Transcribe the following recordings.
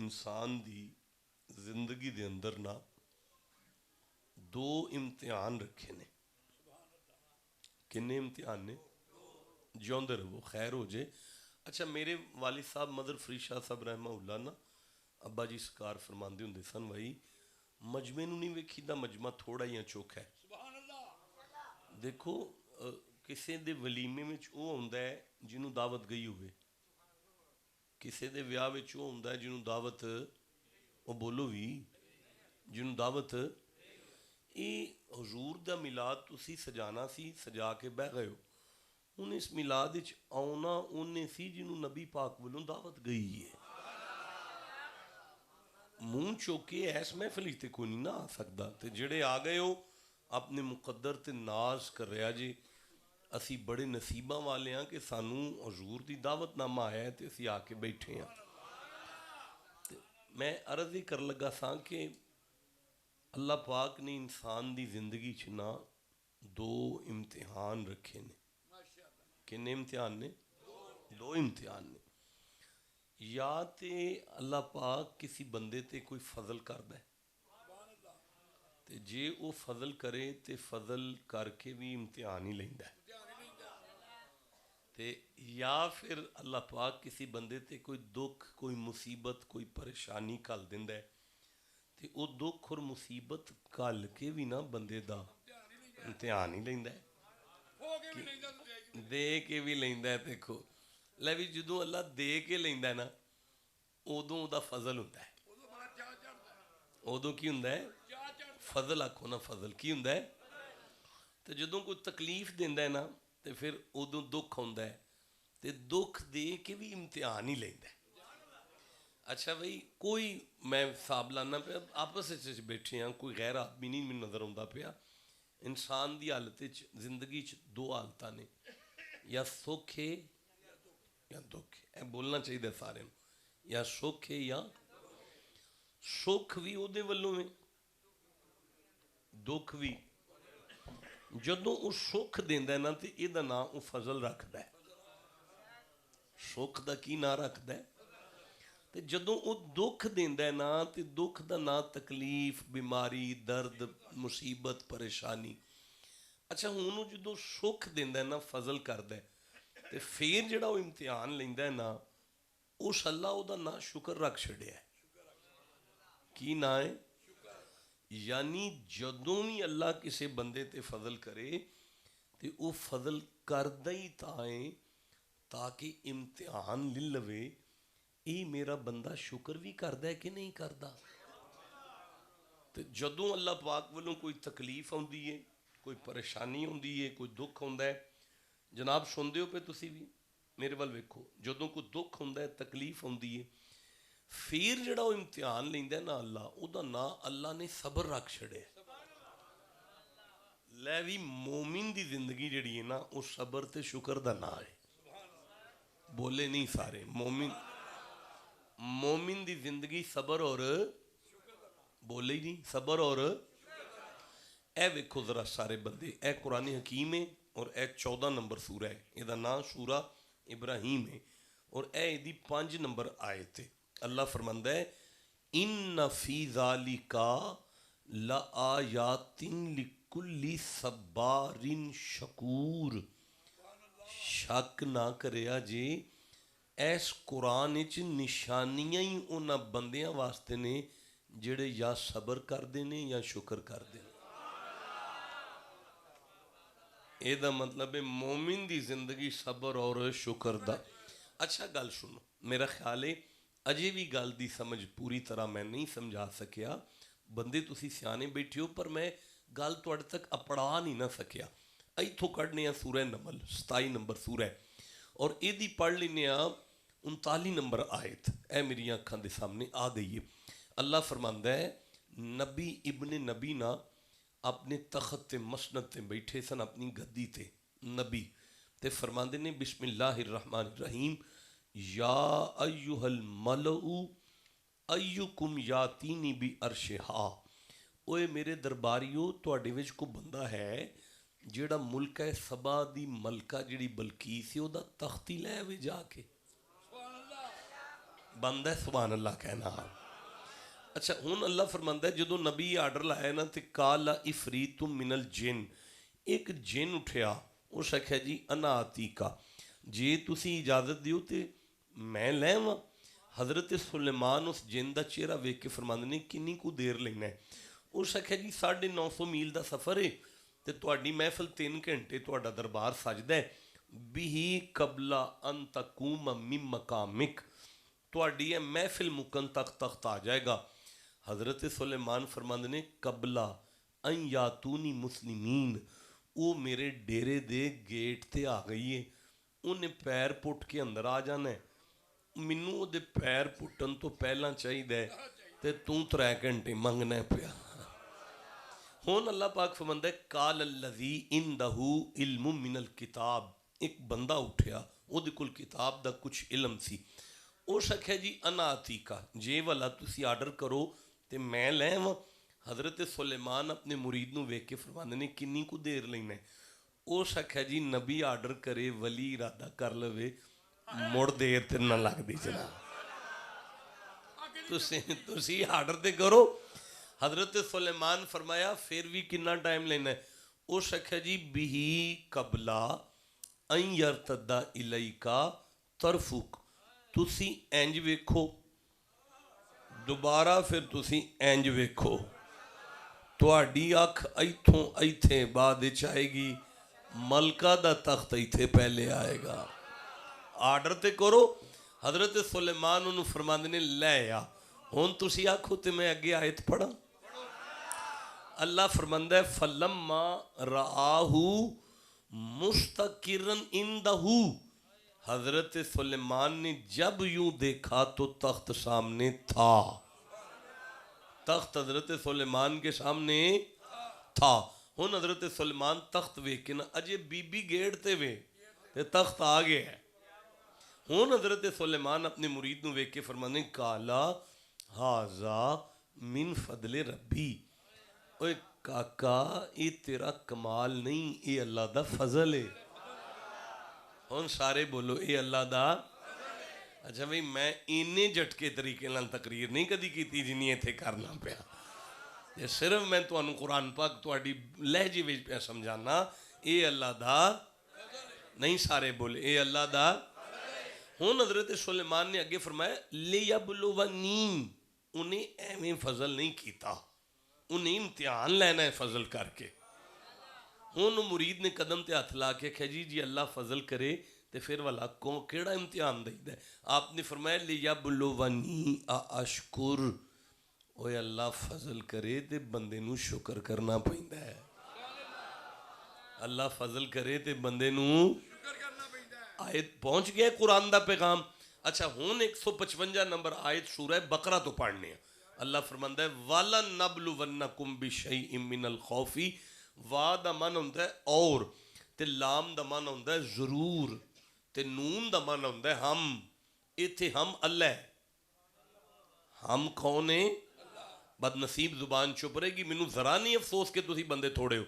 انسان دی زندگی دے اندر نا دو امتحان رکھے نے. کنے امتحان نے؟ جیوندے رہو خیر ہو جے. اچھا میرے والد صاحب مدر فرید شاہ صاحب رحمہ اللہ نا ابا جی سکار فرماندے ہوندے سن بھائی مجمع نو نہیں ویکھی دا مجمع تھوڑا ہی چوکھا ہے. دیکھو کسے دے ولیمے وچ او ہوندا ہے جنوں دعوت گئی ہوئے, کسے دے ویاہ وچ او ہوندا ہے جنوں دعوت او بولو بھی جنوں دعوت اے حضور دا میلاد تسی سجانا سی سجا کے بہ گئے ہو. ہن اس میلاد وچ آونا اونے سی جنوں نبی پاک ولوں دعوت گئی ہے. منہ چوکے ایس محفل تے کوئی نہیں نہ آ سکدا. تے جڑے آ گئے ہو اپنے مقدر تے ناز کر رہا جی اسی بڑے نصیباں والے ہیں کہ سانوں حضور دی دعوت نامہ آیا ہے تے اسی آ کے بیٹھے ہیں. میں عرض ہی کر لگا سا کہ اللہ پاک نے انسان دی زندگی چنا دو امتحان رکھے نے. کنے امتحان نے؟ دو امتحان نے. یا تے اللہ پاک کسی بندے تے کوئی فضل کردا ہے تے جے او فضل کرے تے فضل کر کے بھی امتحان ہی لیندا ہے. تے یا پھر اللہ پاک کسی بندے تے کوئی دکھ کوئی مصیبت کوئی پریشانی کل دیندا ہے تے او دکھ اور مصیبت کل کے بھی نا بندے دا امتحان ہی لیندا ہے. دے کے بھی لیندا ہے. دیکھو لے بھی جدوں اللہ دے کے لیندا ہے نا ادوں دا فضل ہوندا ہے. ادوں کی ہوندا ہے؟ فضل آکھو نا فضل کی ہوندا ہے. تو جدوں کوئی تکلیف دیندا ہے نا تے پھر ادوں دکھ ہوندا ہے تے دکھ دے کے بھی امتحان ہی لیندا ہے. اچھا بھئی کوئی میں حساب لانا پیا آپس وچ بیٹھے ہیں کوئی غیر آدمی نہیں مینوں نظر آوندا پیا. انسان دی حالت وچ زندگی چ دو حالتاں نے یا سکھ ہے یا دکھ ہے. اے بولنا چاہیے سارے نوں یا سکھ ہے یا سکھ بھی او دے ولوں ہے دکھ بھی. جدوں او سکھ دیندا ہے نا تے اے دا نام او فضل رکھدا ہے. سکھ دا کی نام رکھدا ہے تے جدوں او دکھ دیندا ہے نا تے دکھ دا نام تکلیف بیماری درد مصیبت پریشانی. اچھا ہن جدوں سکھ دیندا ہے نا فضل کردا ہے تے پھر جڑا او امتحان لیندا ہے نا اس اللہ او دا نام شکر رکھ چھڑیا ہے. کی نام ہے؟ یعنی جدوں بھی اللہ کسے بندے تے فضل کرے تے او فضل کردا ہی تائیں تاکہ امتحان لے لوے اے میرا بندہ شکر بھی کردا ہے کہ نہیں کردا. تے جدوں اللہ پاک والوں کوئی تکلیف ہوندی ہے کوئی پریشانی ہوندی ہے کوئی دکھ ہوندا ہے جناب سن دیو پہ تسی بھی میرے ول ویکھو جدوں کوئی دکھ ہوندا ہے تکلیف ہوندی ہے پھر جڑا وہ امتحان لیندا ہے نا اللہ او دا نام اللہ نے صبر رکھ چھڑے. لے بھی مومن دی زندگی جڑی ہے نا او صبر تے شکر دا نام ہے. بولے نہیں سارے مومن دی زندگی صبر اور بولے ہی نہیں صبر اور اے ویکھو ذرا سارے بندے اے قرآن حکیم ہے اور اے 14 نمبر سورہ ہے. یہ دا نام سورہ ابراہیم ہے اور اے دی 5 نمبر آیت ہے. اللہ فرماندا ہے ان فی ذالک لآیات لکل صبار شکور. شک نہ کریا جی ایس قرآن وچ نشانیاں ہی انہاں بندیاں واسطے نے جڑے یا صبر کردے نے یا شکر کردے نے. اے دا مطلب ہے مومن دی زندگی صبر اور شکر دا. اچھا گل سنو میرا خیال ہے اجے بھی گل دی سمجھ پوری طرح میں نہیں سمجھا سکیا. بندے تسی سیانے بیٹھے ہو پر میں گل تواڈے تک اپڑا نہیں نہ سکیا. ایتھوں کڈنے ہیں سورہ نمل 27 نمبر سورہ اور اے دی پڑھ لینے ہیں 39 نمبر آیت. اے میری آنکھاں دے سامنے آ گئی ہے. اللہ فرماندا ہے نبی ابن نبی نا اپنے تخت تے مسند تے بیٹھے سن اپنی گدی تے نبی تے فرماندے نے بسم اللہ الرحمن الرحیم یا ایہا الملؤ ایکم یاتینی بی عرشہا. اوے میرے درباریو تواڈے وچ کو بندہ ہے جیڑا ملکہ سبا دی ملکہ جیڑی بلقیس ہے او دا تختی لے وے جا کے. بندہ سبحان اللہ کہنا. اچھا ہن اللہ فرماندا ہے جدوں نبی آرڈر لایا نا تے قال افریت من الجن, ایک جن اٹھیا, اس آکھیا جی انا آتیکا, جے تسی اجازت دیو تے میں لے آواں. حضرت سلیمان اس جن دا چہرہ ویکھ کے فرماندے نے کنی کو دیر لینا ہے. اس آکھیا جی 950 میل دا سفر ہے تے تہاڈی محفل 3 گھنٹے تہاڈا دربار سجدا ہے. بھی قبل ان تقوم من مقامک, تہاڈی یہ محفل مکن تک تخت آ جائے گا. حضرت سلیمان فرماندے نے قبل ان یاتونی مسلمین, وہ میرے ڈیرے دے گیٹ تے آ گئی ہے, انہیں پیر پٹ کے اندر آ جانا ہے. مینوں دے پیر پٹن تو پہلا چاہیے تے توں 3 گھنٹے منگنا پیا. ہون اللہ پاک فرماندا ہے قال الذی عندہ علم من الکتاب, ایک بندہ اٹھیا او دے کول کتاب دا کچھ علم سی. او آکھیا جی انا آتیکا, جے والا تسی آرڈر کرو تے میں لے آواں. حضرت سلیمان اپنے مرید نو ویکھ کے فرماندے نے کنی کو دیر لینا ہے. او آکھیا جی نبی آرڈر کرے ولی ارادہ کر لوے مڑ دیر تے نہ لگ دی جناب, تسی آرڈر تے کرو. حضرت سلیمان فرمایا پھر بھی کنا ٹائم لینا ہے. اس آکھیا جی بھی قبل ان یرتد الیکا طرفک, تسی انج ویکھو دوبارہ پھر تسی انج ویکھو, تہاڈی اکھ ایتھوں ایتھے بعد وچ آئے گی, ملکہ دا تخت ایتھے پہلے آئے گا. آرڈر تے کرو. حضرت سلیمان انہوں فرماندے نے لے آ. ہن تسی آکھو تے میں اگے آیت پڑھا. اللہ فرماندہ ہے فلما رآہ مستقرا عندہ, حضرت سلیمان نے جب یوں دیکھا تو تخت سامنے تھا. تخت حضرت سلیمان کے سامنے تھا. ہن حضرت سلیمان تخت ویکھ کے نا اجے بی بی گیڑتے وے تے تخت آ گیا ہے. ہن حضرت سلیمان اپنے مرید نو ویکھ کے فرمانے کالا ھذا من فضل ربی, اوے کاکا یہ تیرا کمال نہیں, یہ اللہ دا فضل ہے. ہن سارے بولو اے اللہ دا. اچھا بھئی میں اینے جھٹکے طریقے نال تقریر نہیں کدی کیتی جنی ایتھے کرنا پیا. یہ صرف میں تانوں قرآن پاک تہاڈی لہجے وچ پیا سمجھانا, اے اللہ دا نہیں. سارے بولے اے اللہ دا. ہن حضرت سلیمان نے اگے فرمایا لیبلونی, انہیں ایویں فضل نہیں کیتا, انہیں امتحان لینا ہے فضل کر کے. ہن مرید نے قدم تے ہاتھ لا کے کہا جی اللہ فضل کرے تے پھر والا کو کیڑا امتحان دے. آپ نے فرمایا لیبلونی اشکر, اوے اللہ فضل کرے تے بندے نو شکر کرنا پیندا ہے. اللہ فضل کرے تے بندے نو آیت پہنچ گیا قرآن دا پیغام. اچھا ہون 155 نمبر آیت سورہ بقرہ تو پڑھنے ہیں. اللہ فرماندا ہے وَلَنَّبْلُوَنَّكُمْ بِشَيْءٍ مِّنَ الْخَوْفِ, وا دا من ہوندا ہے اور, تے لام دا من ہوندا ہے ضرور, تے نون دا من ہوندا ہے ہم. ایتھے ہم اللہ ہے. ہم کون ہیں؟ بد نصیب زبان چپ رہے گی. مینوں ذرا نہیں افسوس کہ تسی بندے تھوڑے ہو,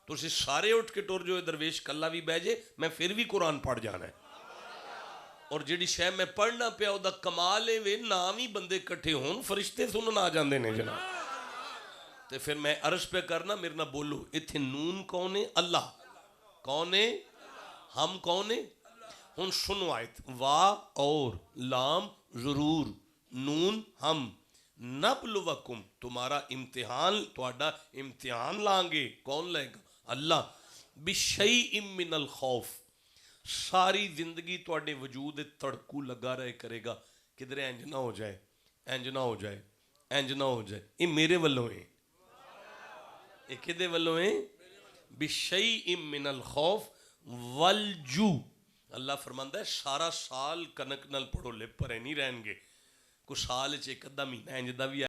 تسی سارے اٹھ کے ٹر جو درویش کلا بھی بہ جے میں پھر بھی قرآن پڑھ جانا ہے. اور جڑی شے میں پڑھنا پیا دا کمال ہے وے نام ہی بندے کٹھے ہون فرشتے سنن آ جاندے نے جناب. تے پھر میں عرض پہ کرنا میرے نہ بولو ایتھے نون کون ہے؟ اللہ. کون ہے؟ ہم کون ہے؟ ہن سنو آیت, وا اور, لام ضرور, نون ہم, نبلوکم تمہارا امتحان, تہاڈا امتحان لائیں گے. کون لے گا؟ اللہ. بشیء من الخوف, ساری زندگی تہاڈے وجود تڑکو لگا رہے کرے گا کدھر انج نہ ہو جائے, انج نہ ہو جائے, انج نہ ہو جائے. یہ میرے ولوں ہے, یہ کدے ولوں ہے؟ بشیء من الخوف والجو. اللہ فرماندا ہے سارا سال کنک نال پڑھو لے پرے نہیں رہن گے. کو سال چ ایک ادھا مہینہ انج دا بھی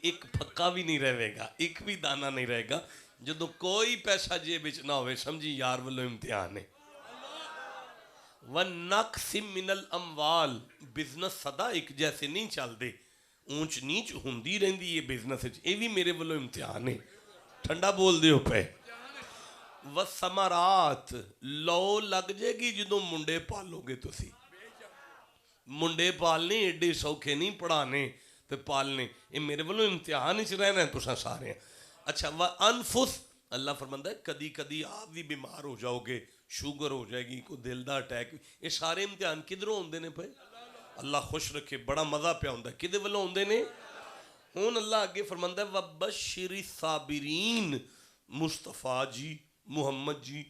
ایک پھکا بھی نہیں رہے گا, ایک بھی دانہ نہیں رہے گا. جدو کوئی پیسہ جیب وچ نہ ہوئے سمجھی یار ولوں امتحان ہے. وَنَقْسِم مِّنَ الْأَمْوَالِ, بزنس سدا ایک جیسے نہیں چل دے, اونچ نیچ ہوندی رہندی یہ بزنس وچ, یہ بھی میرے ولوں امتحان ہے. ٹھنڈا بول دیو پہ. وَثَمَرَاتِ, لو لگ جے گی جدوں منڈے پالو گے تسی. منڈے پالنے ایڈے سوکھے نہیں پڑھانے تے پالنے، یہ میرے والوں امتحان ہی رہنا ہے تساں سارے۔ اچھا وَأَنفُسْ، اللہ فرماندا ہے کدی کدی آپ بھی بیمار ہو جاؤ گے، شوگر ہو جائے گی، کوئی دل دا اٹیک، یہ سارے امتحان کدھروں ہوندے نے پے؟ اللہ خوش رکھے، بڑا مزہ پیا ہوندا ہے، کدے والوں ہوندے نے؟ ہون اللہ آگے فرماندا ہے وَبَشِّرِ الصَّابِرِينَ، مصطفیٰ جی، محمد جی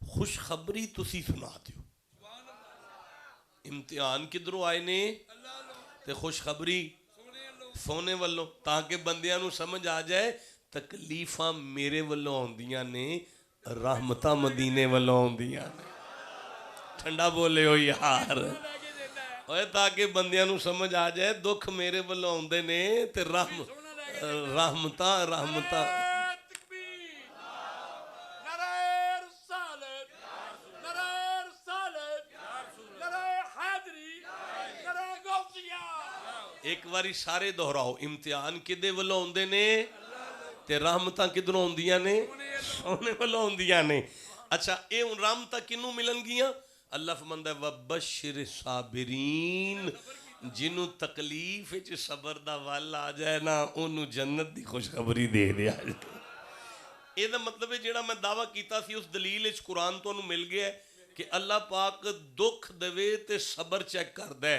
خوشخبری تسی سنا دیو۔ امتحان کدھروں آئے نے تے خوشخبری سونے والوں، تاکہ بندیاں نو سمجھ آ جائے تکلیفاں میرے والوں ہوندیاں نے، رحمتاں مدینے والوں ہوندیاں نے۔ ٹھنڈا بولے ہو یار، اوے تاکہ بندیاں نو سمجھ آ جائے دکھ میرے والوں ہوندے نے تے رحمتاں ایک باری سارے دہراؤ، امتحان کدے والوں ہوندے نے تے رحمتاں کدھروں ہوندیاں نے؟ سونے والوں ہوندیاں نے۔ اچھا اے رحمتاں کنوں ملن گیاں؟ اللہ فرماندا ہے وَبَشِّرِ الصَّابِرِينَ، جنوں تکلیف وچ صبر دا ول آ جائے نا اونوں جنت دی خوشخبری دے دیا جائے۔ اے دا مطلب ہے جیڑا میں دعویٰ کیتا سی اس دلیل وچ قرآن تو انہوں مل گیا ہے کہ اللہ پاک دکھ دوے تے صبر چیک کر دے،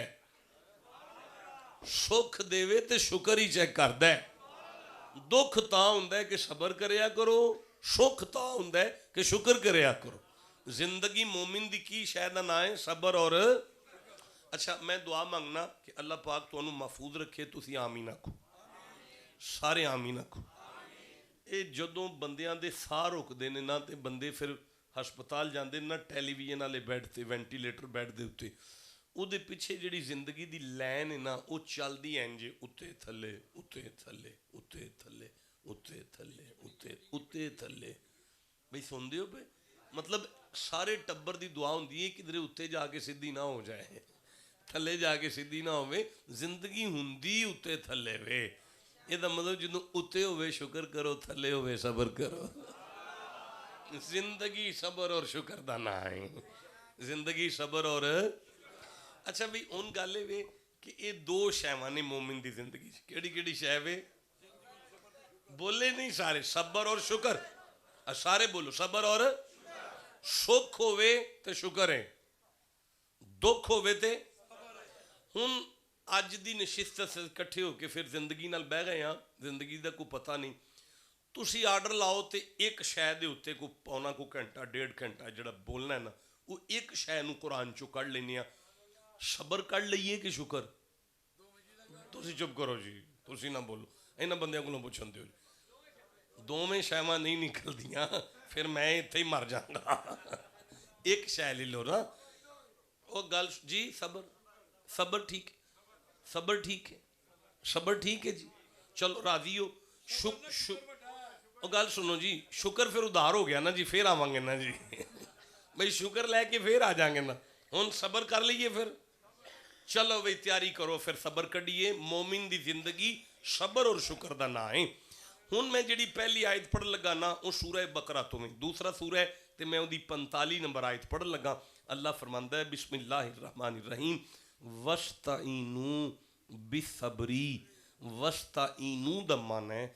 سکھ دے تے شکر ہی چیک کر دے۔ دکھ تاں ہوندا ہے کہ صبر کریا کرو، سکھ تاں ہوندا ہے کہ شکر کریا کرو۔ زندگی مومن دی کی شاید نہ ہے صبر اور اچھا میں دعا مانگنا کہ اللہ پاک تو انہوں محفوظ رکھے، تسی آمین آکھو، سارے آمین آکھو۔ اے جدوں بندیاں دے ساہ رک دینے نا تے بندے پھر ہسپتال جاندے نا ٹیلی ویژن والے بیڈ تے وینٹیلیٹر بیڈ دے اتے، او دے پیچھے جڑی زندگی دی لین ہے نا او چلدی ہیں جے اتے تھلے اتے تھلے اتے تھلے اتے تھلے اتے تھلے، بھئی سن دیو پہ مطلب سارے ٹبر دی دعا ہوندی ہے کدھر اتے جا کے سدھی نہ ہو جائے، تھلے جا کے سدھی نہ ہوئے، زندگی ہوندی اتے تھلے وے۔ یہ دا مطلب جنہوں اتے ہوئے شکر کرو، تھلے ہوئے صبر کرو۔ زندگی صبر اور شکر دا نہ ہے، زندگی صبر اور اچھا بھی ان گالے وے کہ یہ دو شہوانے مومن دی زندگی کیڑی کیڑی شہ وے؟ بولے نہیں سارے، صبر اور شکر، سارے بولو صبر اور سکھ ہوئے تے شکر ہے، دکھ ہوئے تے ہن اج دی نشست سے کٹھے ہو کے پھر زندگی نال بہ گئے ہاں، زندگی دا کوئی پتہ نہیں، تسی آرڈر لاؤ تے ایک شے دے اوتے کو پونا کو گھنٹہ ڈیڑھ گھنٹہ جڑا بولنا ہے نا وہ ایک شے نو قرآن چو کڑھ لینی ہاں، صبر کڑھ لئیے کہ شکر؟ تسی چپ کرو جی، تسی نہ بولو، اینا بندیاں کو نہ پوچھن دیو جی، دو میں شیمہ نہیں نکل دیاں پھر میں اتھے ہی مر جاؤں گا، ایک شے لے لو نا، وہ گل جی صبر، صبر ٹھیک ہے، صبر ٹھیک ہے، صبر ٹھیک ہے جی، چلو راضی ہو، وہ گل سنو جی، شکر پھر ادھار ہو گیا نا جی، پھر آوانگے نا جی، بھئی شکر لے کے پھر آ جائیں گے نا، ہن صبر کر لئیے پھر، چلو بھئی تیاری کرو پھر صبر کڑیے، مومن دی زندگی صبر اور شکر دا نہ ہے۔ ہن میں جڑی پہلی آیت پڑھ لگا نا وہ سورہ بقرہ تو میں، دوسرا سورہ تے میں وہ دی 45 نمبر آیت پڑھ لگا، اللہ فرماندا ہے بسم اللہ الرحمن الرحیم وَاسْتَعِینُوا بِالصَّبْرِ، وَاسْتَعِینُوا دا معنی ہے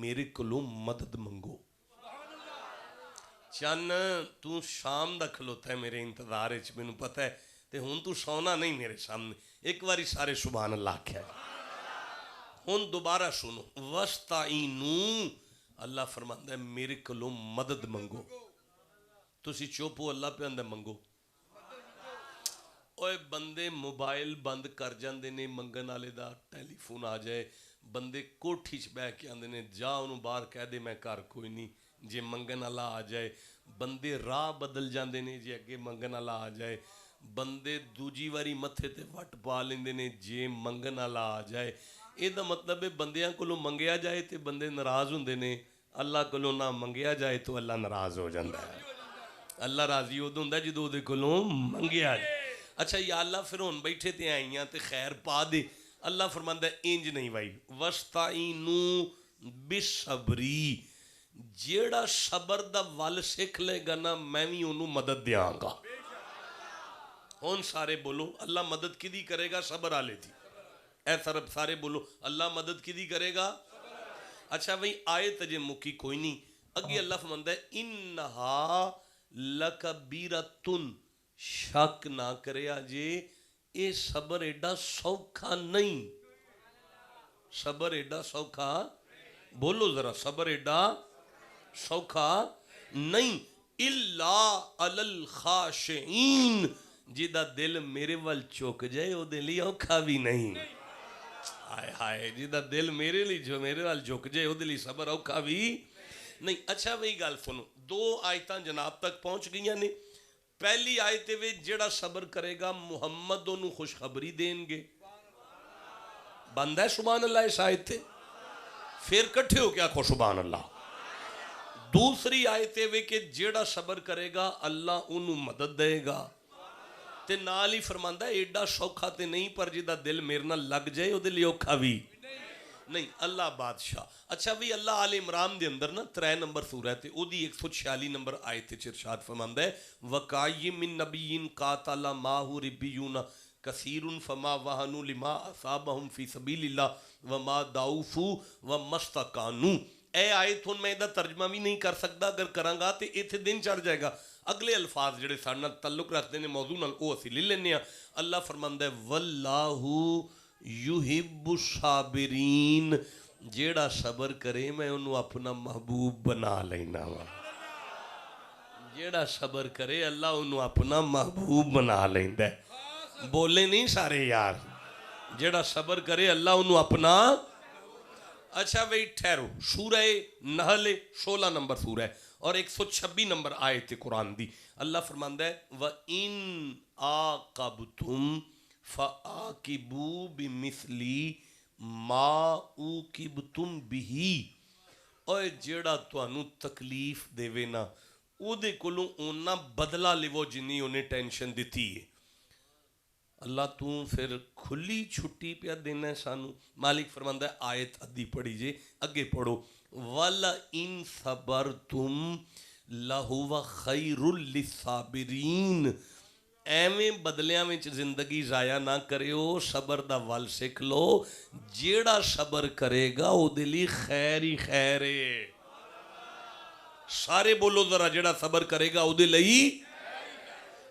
میرے کلوں مدد منگو۔ چن تو شام دا کھلوتا ہے میرے انتظار اچ میں پتہ ہے تے ہن تو سونا نہیں میرے سامنے، ایک باری سارے سبحان اللہ کیا ہے۔ ہن دوبارہ سنو وَاسْتَعِینُوا، اللہ فرماندا ہے میرے کلوں مدد منگو، تسی چوپو اللہ پہ اندر منگو۔ اوے بندے موبائل بند کر جاندے نے منگن والے دا ٹیلی فون آ جائے، بندے کوٹھی چ بہ کے آندے نے جا انہوں باہر کہہ دے میں کر کوئی نہیں، جے منگن والا آ جائے، بندے راہ بدل جاندے نے جے اگے منگن والا آ جائے، بندے دوجی واری متھے تے وٹ پا لیندے نے جے منگن والا آ جائے۔ اے دا مطلب ہے بندیاں کولوں منگیا جائے تے بندے ناراض ہوندے نے، اللہ کولوں نہ منگیا جائے تو اللہ ناراض ہو جاندا ہے۔ اللہ راضی ہو ہوندا جدوں دے کولوں منگیا جائے۔ اچھا یا اللہ پھر ہن بیٹھے تے آئیاں تے خیر پا دے، اللہ فرماندا ہے انج نہیں بھائی وَاسْتَعِینُوا بِالصَّبْرِ، جیڑا صبر دا ول سکھ لے گا نا میں بھی انہوں مدد دیاں گا۔ ہون سارے بولو اللہ مدد کدی کرے گا؟ صبر والے دی. اے طرف سارے بولو اللہ مدد کدی کرے گا؟ اچھا بھئی آیت جے مکی کوئی نہیں. اگے اللہ فرماندا ہے انہا لکبیرتن، شک نہ کریا جے اے صبر ایڈا سوکھا نہیں. صبر ایڈا سوکھا، بولو ذرا، صبر ایڈا سوکھا نہیں. الا علی الخاشعین، جیدہ دل میرے وال چوک جائے او دے لیے اوکھا بھی نہیں. ہائے ہائے، جیدہ دل میرے لیے جو میرے وال جھک جائے او دے لیے صبر اوکھا بھی نہیں. اچھا بھئی گل سنو، دو آیتاں جناب تک پہنچ گئی نے. پہلی آیت وے جڑا صبر کرے گا محمد انہوں خوشخبری دیں گے. بندہ ہے سبحان اللہ اس آیت تے؟ پھر کٹھے ہو کیا کھو سبحان اللہ. دوسری آیت وے کہ جڑا صبر کرے گا اللہ انہوں مدد دے گا. تے نال ہی فرماندا ہے ایڈا سوکھا تے نہیں پر جدا دل میرے نال لگ جائے او دے لیے اوکھا بھی نہیں. اللہ بادشاہ. اچھا بھی اللہ آل عمران دے اندر نا 3 نمبر سورہ تے او دی 146 نمبر آیت وچ ارشاد فرماندا ہے وَقَائِمْ مِن نَبِيٍّ قَاتَلَ مَعَهُ رِبِّيُّونَ كَثِيرٌ فَمَا وَهَنُوا لِمَا أَصَابَهُمْ فِي سَبِيلِ اللَّهِ وَمَا ضَعُفُوا وَمَا اسْتَكَانُوا. اے آیت ہن میں دا ترجمہ بھی نہیں کر سکتا، اگر کراں گا تے ایتھے دن چڑھ جائے گا. اگلے الفاظ جڑے ساڈے نال تعلق رکھتے ہیں موضوع نال او اسی لے لینے ہاں. اللہ فرماندا ہے واللہ یحب الصابرین، جیڑا صبر کرے میں انہوں اپنا محبوب بنا لینا وا. جیڑا صبر کرے اللہ انہوں اپنا محبوب بنا لیندا ہے. بولے نہیں سارے یار، جیڑا صبر کرے اللہ انہوں اپنا. اچھا بھئی ٹھہرو، سورہ نحل 16 نمبر سورہ ہے اور 126 نمبر آیت قرآن دی. اللہ فرماندا ہے وَإِنْ آقَبْتُمْ فَآقِبُوا بِمِثْلِ مَا عُوقِبْتُمْ بِهِ. اوے جیڑا تانوں تکلیف دے نا او دے کولوں اونا بدلہ لیو جنی انہیں ٹینشن دیتی ہے. اللہ تو پھر کھلی چھٹی پیا دینا ہے سانو. مالک فرماندا ہے آیت ادھی پڑھی جے اگے پڑھو وَلَئِن صَبَرْتُمْ لَهُوَ خَيْرٌ لِلصَّابِرِينَ. ایویں بدلیاں میں زندگی ضائع نہ کریو، صبر دا ول سکھ لو. جیڑا صبر کرے گا او دے لئی خیر ہی خیر ہے. سارے بولو ذرا، جیڑا صبر کرے گا او دے لئی.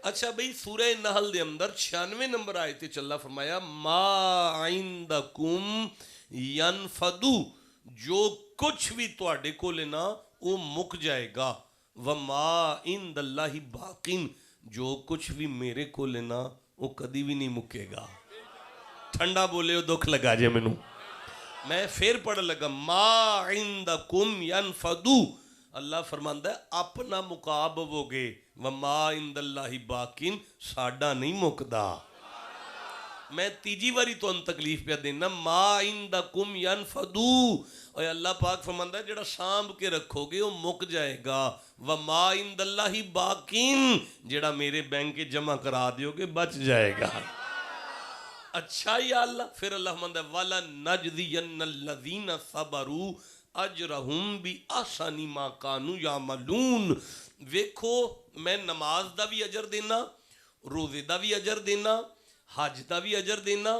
اچھا بھئی سورہ نحل دے اندر 96 نمبر آیت وچ اللہ فرمایا ما عندکم ینفدو، جو کچھ بھی تواڈے کول نا وہ مک جائے گا. وما عند اللہ باقین، جو کچھ بھی میرے کول نا وہ کدی بھی نہیں مکے گا. ٹھنڈا بولے ہو دکھ لگا جے مینوں. میں پھر پڑھ لگا ما عندکم ینفدو. اللہ فرماندا ہے اپنا مقاب ہو گے. وما عند اللہ باقین، ساڈا نہیں مکدا. میں تیجی واری تو ان تکلیف پہ دینا ما عندکم ینفدو. اور اللہ پاک فرماندا ہے جڑا سانب کے رکھو گے وہ مک جائے گا. وما عند اللہ باقین، جڑا میرے بینک کے جمع کرا دیو گے بچ جائے گا. اچھا یا اللہ. پھر اللہ فرماندا ہے وَلَنَجْزِيَنَّ الَّذِينَ صَبَرُوا اجرہم بھی آسانی ما کانو یعملون. ویکھو میں نماز دا بھی اجر دینا، روزے دا بھی اجر دینا، حج دا بھی اجر دینا،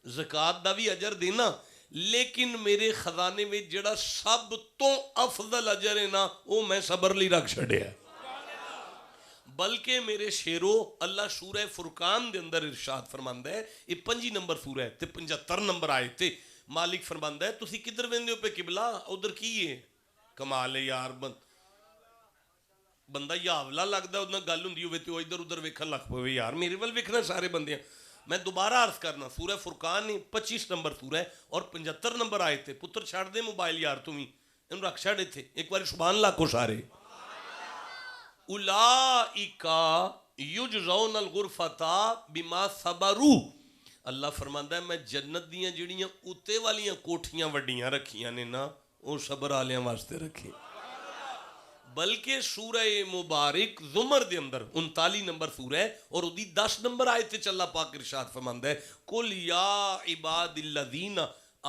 زکوٰۃ دا بھی اجر دینا، لیکن میرے خزانے میں جڑا سب تو افضل اجر ہے نا وہ میں صبر لی رکھ چھڑیا. بلکہ میرے شیرو اللہ سورہ فرقان دے اندر ارشاد فرماندا ہے، یہ 5 نمبر سورہ ہے تے 75 نمبر آئے تے. مالک فرماندا ہے تسی کدھر ویندے ہو پہ قبلہ ادھر کی ہے کمال ہے یار. بندہ یاولا لگدا ہے گل ہوندی ہوے تے ادھر ادھر ویکھن لگ پوے یار میرے ول ویکھنا سارے بندے. میں دوبارہ عرض کرنا سورہ فرقان 25 نمبر سورہ ہے اور 75 نمبر آئے تھے. پتر چھاڑ دے موبائل یار تمہیں ان رکھ چھاڑے تھے ایک بار سبحان اللہ کو سارے. اولائکا یجزون الغرفۃ بما صبروا. اللہ فرماندا ہے میں جنت دیاں جڑیاں اوتے والیاں کوٹھیاں وڈیاں رکھیاں نے نا وہ صبر والیاں واسطے رکھے. بلکہ سورہ مبارک زمر دے اندر 39 نمبر سورہ ہے اور دی 10 نمبر آیت وچ اللہ پاک ارشاد فرماندا ہے قل یا عباد الذین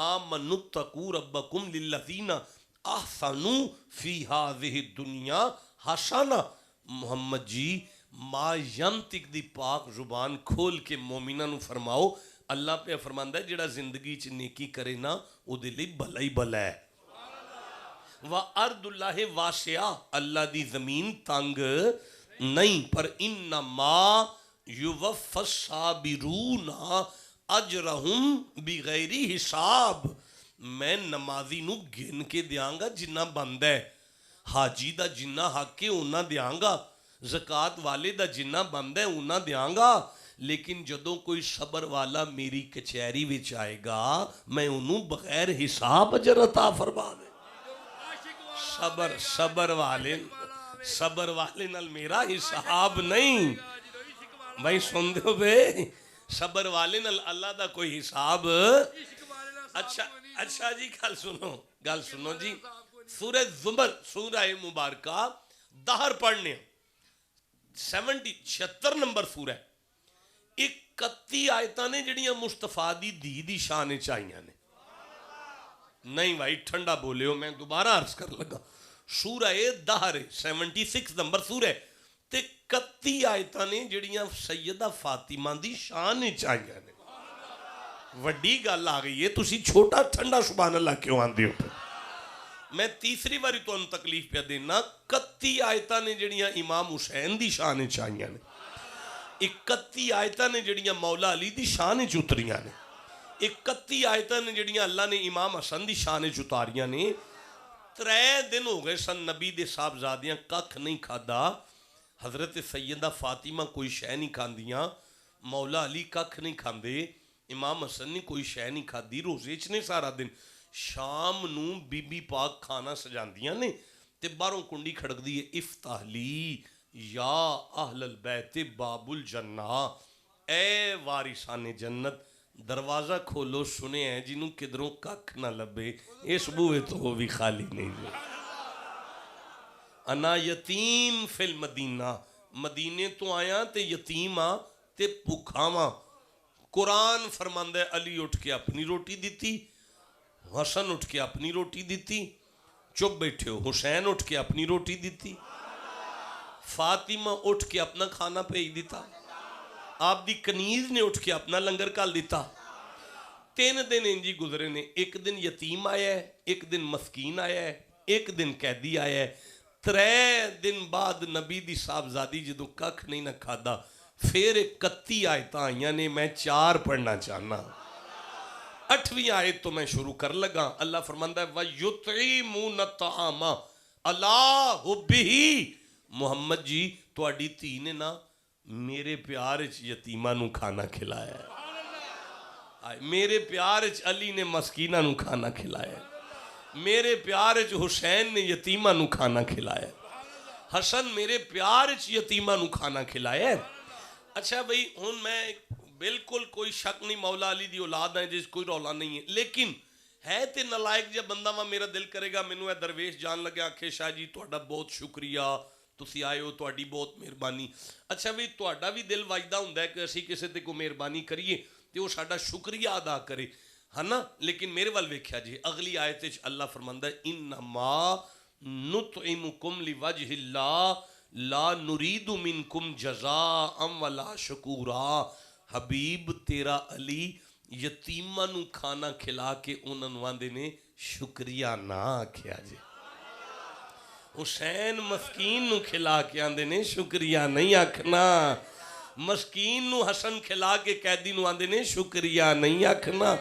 آمنوا اتقوا ربکم للذین احسنوا فی ہذہ الدنیا حسنہ. محمد جی ما ینطق دی پاک زبان کھول کے مومنہ نو فرماؤ اللہ پہ فرماندا ہے جڑا زندگی چ نیکی کرے نا او دے لئی بھلا ہی بھلا ہے وَأَرْضُ اللَّهِ وَاسِعَةٌ اللہ دی زمین تنگ نہیں پر انما یوفی الصابرون اجرہم بغیر حساب میں نمازی نو گن کے دیاں گا جنہ بند ہے حاجی دا جنہ حق ہے انہاں دیاں گا زکوٰۃ والے دا جنہ بند ہے انہاں دیاں گا لیکن جدوں کوئی صبر والا میری کچہری وچ آئے گا میں انہوں بغیر حساب اجر عطا فرما دے صبر والے نال میرا حساب نہیں بھائی سن دے بے صبر والے نال اللہ دا کوئی حساب اچھا جی گل سنو جی سورہ زمر سورہ مبارکہ دہر پڑھنے 76 نمبر سورہ 31 آیتاں نے جڑیاں مصطفیٰ دی شان چاہیاں نے نہیں بھائی ٹھنڈا بولے ہو میں دوبارہ عرض کر لگا سورہ دہر 76 نمبر سورہ تے 31 آیتاں نے جڑیاں سیدہ فاطمہ دی شان چاہیاں نے وڈی گل آ گئی ہے تسی چھوٹا ٹھنڈا سبحان اللہ کیوں آندے ہو میں تیسری باری تو تکلیف پہ دینا 31 آیتاں نے جڑیاں امام حسین دی شان چاہیاں نے 31 آیتاں نے جڑیاں مولا علی دی شان اتریاں نے 31 آیتاں نے جڑیاں اللہ نے امام حسن دی شان اتاریاں نے 3 دن ہو گئے سن نبی دے صاحبزادیاں ککھ نہیں کھادا حضرت سیدہ فاطمہ کوئی شے نہیں کھاندیاں مولا علی ککھ نہیں کھاندے امام حسن نے کوئی شے نہیں کھادی روزے چ نے سارا دن شام نو بی بی پاک کھانا سجاندیاں نے تے باہروں کنڈی کھڑک دی ہے افتح لی یا اہل البیت باب الجنہ اے وارثان جنت دروازہ کھولو سنے ہیں جنہوں کدروں ککھ نہ لبے اس بوئے تو وہ بھی خالی نہیں ہوئے انا یتیم فی المدینہ مدینے تو آیا تے یتیم آ تے بھکھاواں قرآن فرماندہ ہے علی اٹھ کے اپنی روٹی دیتی حسن اٹھ کے اپنی روٹی دیتی چپ بیٹھے ہو حسین اٹھ کے اپنی روٹی دیتی فاطمہ اٹھ کے اپنا کھانا بھیج دیتا آپ دی کنیز نے اٹھ کے اپنا لنگر کال دیتا 3 دن انجی گزرے نے ایک دن یتیم آیا ہے ایک دن مسکین آیا ہے ایک دن قیدی آیا ہے 3 دن بعد نبی دی صاحبزادی جدو ککھ نہیں نہ کھادا پھر 31 آیتاں آئیاں نے میں 4 پڑھنا چاہنا 8ویں آیت تو میں شروع کر لگا اللہ فرماندہ ہے وَيُطْعِمُونَ الطَّعَامَ عَلَىٰ حُبِّهِ محمد جی تو اڈی تھی نے نا میرے پیار اچ یتیمہ نو کھانا کھلایا ہے میرے پیار اچ علی نے مسکینہ نو کھانا کھلایا ہے میرے پیار اچ حسین نے یتیمہ نو کھانا کھلایا ہے حسن میرے پیار اچ یتیمہ نو کھانا کھلایا ہے اچھا بھئی ہن میں بالکل کوئی شک نہیں مولا علی دی اولاد ہے جس کوئی رولا نہیں ہے لیکن ہے تے نلائق جب بندہ وہاں میرا دل کرے گا مینوں اے درویش جان لگے آکھے شاہ جی تہاڈا بہت شکریہ تسی آئے ہو تہاڈی بہت مہربانی اچھا بھی تہاڈا بھی دل واجدہ ہوندا ہے کہ اسی کسے تے کوئی مہربانی کریے تے وہ ساڈا شکریہ ادا کرے ہے نا لیکن میرے وال ویکھیا جی اگلی آیت وچ اللہ فرماندا ہے انما نطعمکم لوجہ اللہ لا نرید منکم جزاء ولا شکورا حبیب تیرا علی یتیمہ نو کھانا کھلا کے انہاں نو آندے نے شکریہ نہ آکھیا جی حسین مسکین نو کھلا کے آندے نے شکریہ نہیں آکھنا مسکین نو حسن کھلا کے قیدی نو آندے نے شکریہ نہیں آکھنا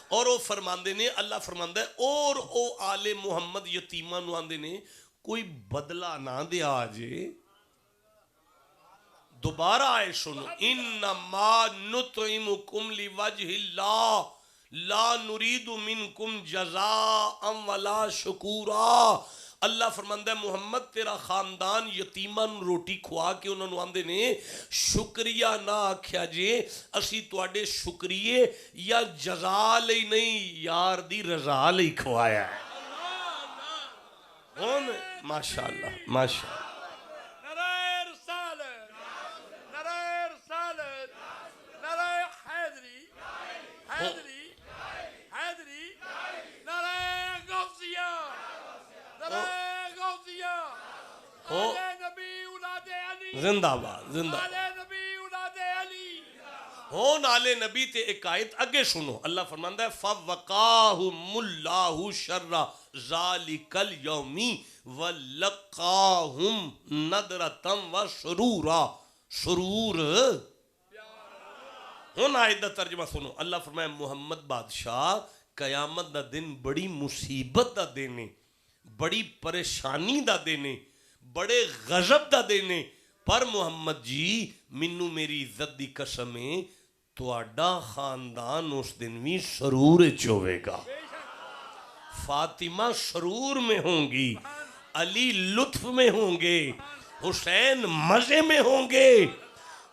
اور وہ فرماندے نے اللہ فرماندہ ہے اور او آل محمد یتیمہ نو آندے نے کوئی بدلہ نہ دیا آجے دوبارہ آئے سنو انما نطعمکم لوجہ اللہ لا نرید منکم جزاء ولا شکورا اللہ فرماندہ ہے محمد تیرا خاندان یتیمن روٹی کھوا کے انہوں نے آندے نے شکریہ نہ آکھیا جے اسی تواڈے شکریے یا جزا لئی نہیں یار دی رضا لئی کھوایا ہے ماشاءاللہ ماشاءاللہ زندہ باد زندہ ہون آلے نبی تے ایک آیت اگے سنو اللہ فرماندا ہے فَوَقَاهُمُ اللَّهُ شَرَّ ذَلِكَ الْيَوْمِ وَلَقَّاهُمْ نَضْرَةً وَسُرُورًا سرور ہون آیت دا ترجمہ سنو اللہ فرمائے محمد بادشاہ قیامت دا دن بڑی مصیبت دا دینے بڑی پریشانی دا دینے بڑے غضب دا دینے پر محمد جی منو میری عزت دی قسمیں تواڈا خاندان اس دن بھی سرور چوے گا فاطمہ سرور میں ہوں گی علی لطف میں ہوں گے حسین مزے میں ہوں گے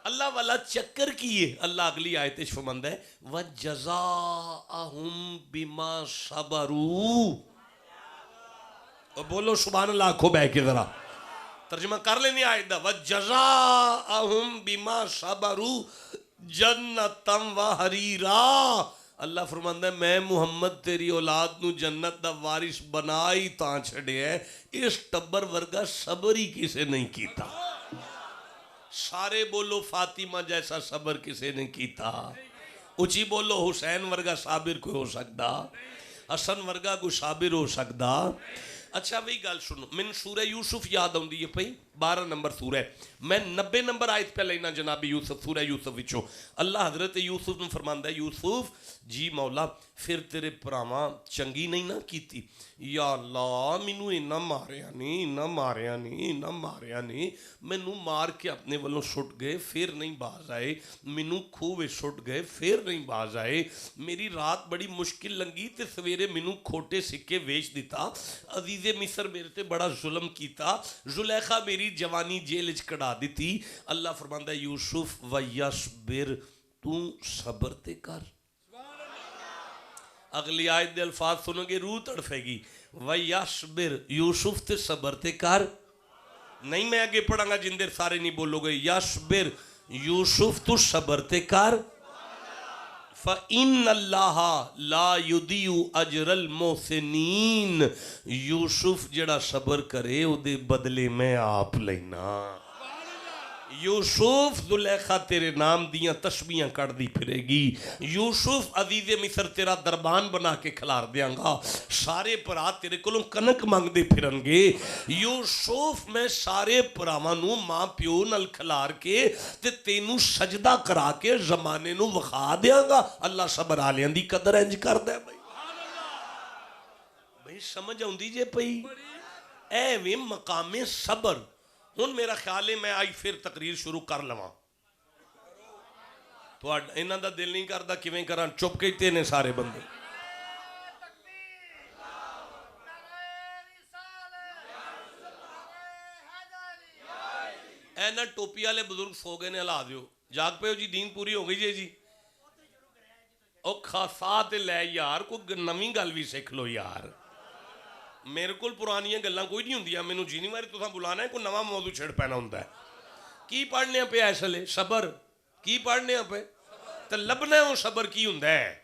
اللہ والا چکر کیے اللہ اگلی آیت فرماندا ہے وَجَزَاءَهُمْ بِمَا صَبَرُوا اور بولو سبحان اللہ آنکھوں بہ کے ذرا ترجمہ کر لینی آیت دا وَجَزَاءَهُمْ بِمَا صَبَرُوا جنتم و حریرا اللہ فرماندا ہے میں محمد تیری اولاد نو جنت دا وارث بنائی تاں چھڑے ہے اس ٹبر ورگا صبر ہی کسے نہیں کیتا سارے بولو فاطمہ جیسا صبر کسے نہیں کیتا اچھی بولو حسین ورگا صابر کوئی ہو سکتا حسن ورگا کوئی صابر ہو سکتا اچھا وہی گل سنو من سورہ یوسف یاد آؤندی ہے پئی 12 نمبر سورہ میں 90 نمبر آیت پہ لینا جناب یوسف سورہ یوسف وچوں اللہ حضرت یوسف نے فرماندا ہے یوسف جی مولا پھر تیرے پراواں چنگی نہیں نہ کیتی یا اللہ مینوں اینا ماریا نہیں مینوں مار کے اپنے والوں سٹ گئے پھر نہیں باز آئے مینوں کھوے سٹ گئے پھر نہیں باز آئے میری رات بڑی مشکل لنگی تے سویرے مینوں کھوٹے سکے ویچ دیتا عزیز مصر میرے تے بڑا ظلم کیتا زلیخا میری جوانی جیل اچ کڑا دیتی اللہ فرماندا ہے یوسف وَيَصْبِرْ تو صبر تے کر اگلی آیت دے الفاظ سنو گے روح تڑفے گی وَيَصْبِرْ یوسف تے صبر تے کر نہیں میں آگے پڑھاں گا جن دیر سارے نہیں بولو گے یَصْبِرْ یوسف تو صبر تے کر فَإِنَّ اللَّهَ لَا يُضِيعُ أَجْرَ الْمُحْسِنِينَ یوسف جڑا صبر کرے او دے بدلے میں آپ لینا یوسف زلیخا تیرے نام دیاں تسبیحاں کر دی پھرے گی یوسف عزیز مصر تیرا دربان بنا کے کھلار دیاں گا سارے پرا تیرے کولوں کنک مانگ دے پھرن گے یوسف میں سارے پراواں نو ماں پیو نال کھلار کے تے تینوں سجدہ کرا کے زمانے نو وخا دیاں گا اللہ صبر آلیاں دی قدر انج کر دے بھئی سمجھ آؤندی جے پئی اے وی مقام صبر ہن میرا خیال ہے میں آئی پھر تقریر شروع کر لواں تو انہاں دا دل نہیں کردا کیویں کراں چپ کے تے نے سارے بندے اے نا ٹوپی والے بزرگ سو گئے نے ہلا دیو جاگ پہ ہو جی دین پوری ہو گئی جی او خاصا تے لے یار کوئی نویں گل بھی سکھ لو یار میرے کو پرانیاں گلاں کوئی نہیں ہوندیاں مینوں جی نہیں ماری تساں بلانا ہے کوئی نواں موضوع چھڑ پینا ہوندا ہے کی پڑھنے پہ اس لے صبر کی پڑھنے پہ تے لبنا وہ صبر کی ہوندا ہے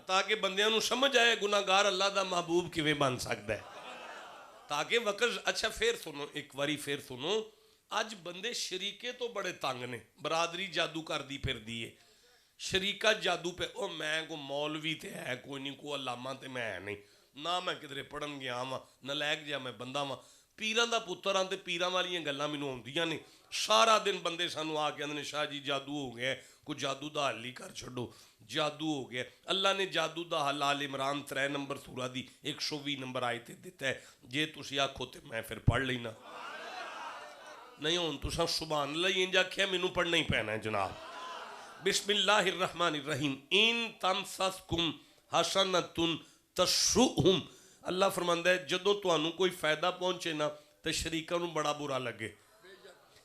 تاکہ بندیاں نو سمجھ آئے گناہگار اللہ دا محبوب کیویں بن سکدا ہے تاکہ وقت اچھا پھر سنو ایک واری پھر سنو اج بندے شریکے تو بڑے تنگ نے برادری جادو کر دی پھر دیے شریکہ جادو پہ او میں کو مولوی تے ہے کوئی نہیں کو علامہ تے میں ہے نہیں نہ میں کدھرے پڑھن گیا ہاں نہ لیک جا میں بندہ ہاں پیران دا پتر ہاں تے پیران والیاں گلاں مینوں ہوندیاں نے سارا دن بندے سانو آ کے اندر شاہ جی جادو ہو گیا کوئی جادو دا حل ہی کر چھڈو جادو ہو گیا اللہ نے جادو دا حل آل عمران 3 نمبر سورہ دی 120 نمبر آیت دیتا ہے جے تسی آکھو تے میں پھر پڑھ لینا نہیں ہوں تساں سبحان اللہ انج آکھیا مینوں پڑھنا ہی پینا ہے جناب بسم اللہ الرحمن الرحیم ان تمسسکم حسنۃ تسؤہم اللہ فرماندا ہے جدوں تانوں کوئی فائدہ پہنچے نا تے شریکاں نوں بڑا برا لگے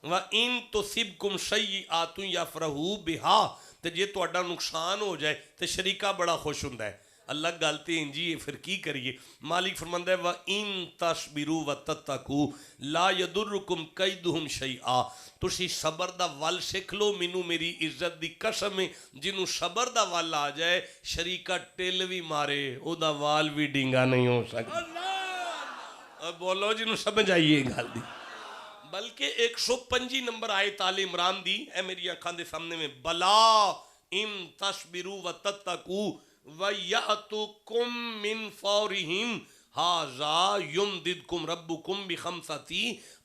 وَإِن تُصِبْكُمْ سَيِّئَاتٌ يَفْرَحُوا بِهَا تے جے تہاڈا نقصان ہو جائے تے شریکا بڑا خوش ہوندا ہے اللہ گالتے ہیں جی پھر کی کریے مالک فرماندا ہے وَإِن تَصْبِرُوا وَتَتَّقُوا لَا يَضُرُّكُمْ كَيْدُهُمْ شَيْئًا تسی صبر دا ول سکھ لو مینوں میری عزت دی قسم ہے جنوں صبر دا ول آ جائے شریکا ٹل بھی مارے او دا وال بھی ڈینگا نہیں ہو سکتا بولو جنوں سمجھ آئیے گل دی بلکہ 125 نمبر آیت آل عمران دی اے میری آنکھاں دے سامنے میں، بلا ان تصبروا وتتقوا ویأتکم من فورہم ھذا یمددکم ربکم بخمسۃ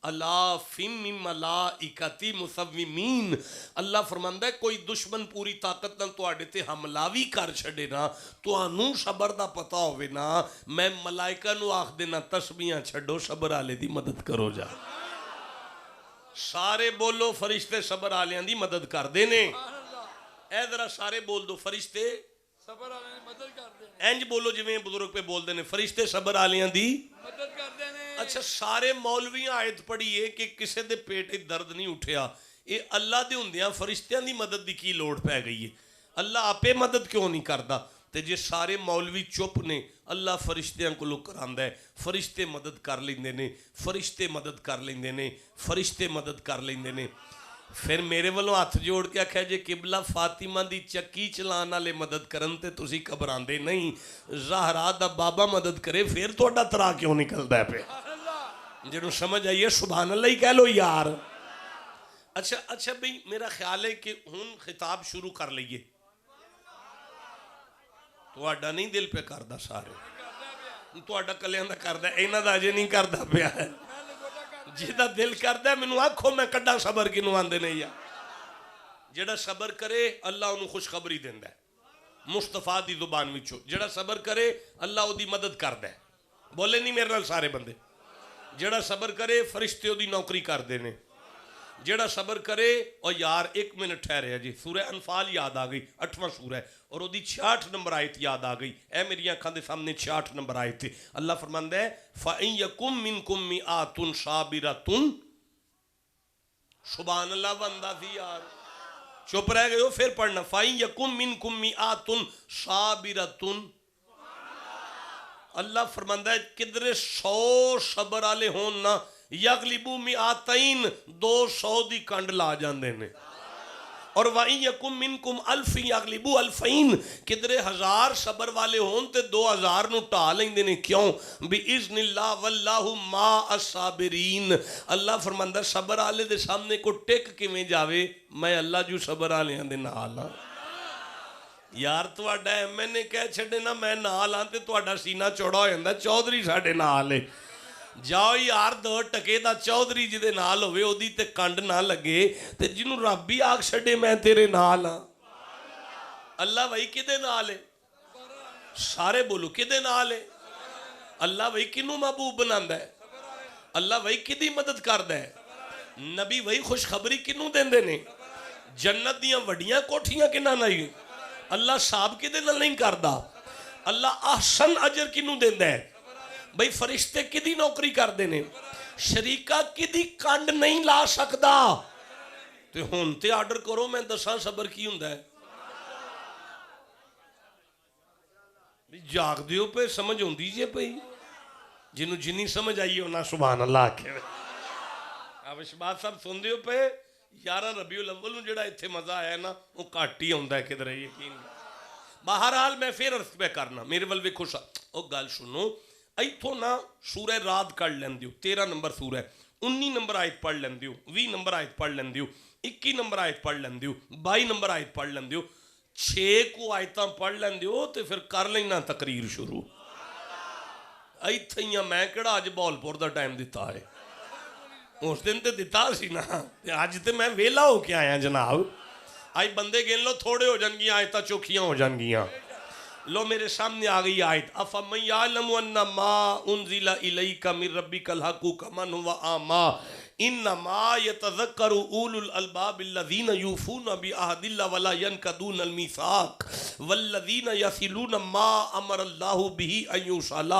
آلاف من ملائکۃ مسومین۔ اللہ فرماندا ہے کوئی دشمن پوری طاقت نال تواڈے تے حملہ وی کر چھڑے نا، تانوں صبر دا پتہ ہوے نا، میں ملائکہ نو آکھ دینا تسبیحاں چھڈو، صبر والے دی مدد کرو جا۔ سارے بولو فرشتے صبر والیاں دی مدد کر دے نے۔ اے ذرا سارے بول دو فرشتے صبر والیاں دی مدد کر دے نے۔ انج بولو جویں بزرگ پہ بول دے نے، فرشتے صبر والیاں دی مدد کر دے نے۔ اچھا سارے مولویاں آیت پڑھی ہے کہ کسے دے پیٹ درد نہیں اٹھیا، اے اللہ دے ہوندیاں فرشتیاں دی مدد دی کی لوڑ پہ گئی ہے؟ اللہ آپے مدد کیوں نہیں کردا؟ تے جے سارے مولوی چپ نے، اللہ فرشتیاں کو لوگ کراندا ہے، فرشتے مدد کر لیندے نے، فرشتے مدد کر لیندے نے، فرشتے مدد کر لیندے نے۔ پھر میرے والوں ہاتھ جوڑ کے آکھیا جے قبلہ فاطمہ دی چکی چلان والے مدد کرن تے تسی گھبراندے نہیں، زہرا دا بابا مدد کرے پھر تہاڈا ترا کیوں نکلدا ہے پہ؟ جنوں سمجھ آئیے سبحان اللہ ہی کہہ لو یار۔ اچھا بھئی میرا خیال ہے کہ ہن خطاب شروع کر لئیے۔ تہاڈا نہیں دل پہ کردا سارے، تہاڈا کلیاں دا کردا ہے، انہاں دا اجے نہیں کردا پیا ہے۔ جہاں دل کردا ہے مینوں آکھو میں کڈا صبر کنوں آندے نہیں یا۔ جڑا صبر کرے اللہ انہوں خوشخبری دیندا ہے مصطفیٰ دی زبان وچوں، جڑا صبر کرے اللہ او دی مدد کردا ہے۔ بولے نہیں میرے نال سارے بندے؟ جڑا صبر کرے فرشتے او دی نوکری کر دینے، جڑا صبر کرے۔ اور یار ایک منٹ ٹھہرے جی، سورہ انفال یاد آ گئی، 8واں سورہ ہے، اور وہ 66 نمبر آیت یاد آ گئی۔ اے میری آنکھاں دے سامنے 66 نمبر آیت تھی۔ اللہ فرماندا ہے فَإِن يَكُن مِّنكُم مِّئَةٌ صَابِرَةٌ، سبحان اللہ بندہ تھی یار، چپ رہ گئے ہو، پھر پڑھنا فَإِن يَكُن مِّنكُم مِّئَةٌ صَابِرَةٌ۔ اللہ فرماندا ہے کدھر 100 صبر والے ہون نا، یغلبو مئاتین 200 دی کنڈ لا جاندے نے۔ اور وَإِن يَكُن مِّنكُمْ أَلْفٌ يَغْلِبُوا أَلْفَيْنِ، کدھر 1000 صبر والے ہون تے 2000 نو ٹا لیندے نے۔ کیوں؟ بِإِذْنِ اللَّهِ وَاللَّهُ مَعَ الصَّابِرِينَ۔ اللہ فرماندا صبر والے دے سامنے کو ٹک کیویں جاوے، میں اللہ جو صبر والیاں دے نال ہاں۔ یار تہاڈا ایم این اے کہہ چھڈے نا میں نال ہاں تے تہاڈا سینہ چوڑا ہو جاندا چودھری ساڈے نال ہے۔ جاؤ یار دو ٹکے دا چودھری جدے نال ہوئے او دی تے کنڈ نہ لگے تے جنوں رب بھی آکھ چھڈے میں تیرے نال ہاں۔ اللہ بھائی کدے نال ہے؟ سارے بولو کدے نال ہے؟ اللہ بھائی کنوں محبوب بناندا ہے؟ اللہ بھائی کدی مدد کردا ہے؟ نبی بھائی خوشخبری کنوں دیندے نے؟ جنت دیاں وڈیاں کوٹھیاں کناں نہیں؟ اللہ صاحب کدے نال نہیں کردا؟ اللہ احسن اجر کنوں دیندا ہے؟ بھئی فرشتے کدی نوکری کر دینے؟ شریکہ کدی کنڈ نہیں لا سکدا؟ تے ہون تے آرڈر کرو میں دساں صبر کی ہوندا ہے؟ جاگ دیو پہ سمجھ ہوں دیجئے پہ جنہوں جنی سمجھ آئیے ہونا سبحان اللہ کے۔ اب اس بات صاحب سن دیو پہ 11 ربیع الاول جڑا اتھے مزہ آیا نا وہ کاٹی ہوندہ ہے کدھر یقین۔ بہرحال میں پھر عرض پہ کرنا میرے ولوے خوش او گال سنو ایتھو نا سورہ رات کر لین دیو 13 نمبر سورہ 19 نمبر آیت پڑھ لین دیو 20 نمبر آیت پڑھ لین دیو 21 نمبر آیت پڑھ لین دیو 22 نمبر آیت پڑھ لین دیو 6 کو آیتاں پڑھ لین دیو تے پھر کر لینا تقریر شروع۔ ایتھیاں میں کڑا آج بول پور دا ٹائم دیتا ہے اس دن تے دیتا سی نا آج تے میں ویلا ہو کے آیا جناب۔ آج بندے گن لو تھوڑے ہو جان گیا آیتاں چوکھیاں ہو جان گیا۔ لو میرے سامنے آگئی آیت افمن یعلم انما انزل الیک من ربک الحق کمن هو اعمی انما یتذکر اولو الالباب الذین یوفون بعہد اللہ ولا ینقضون المیثاق والذین یصلون ما امر اللہ به ان یوصل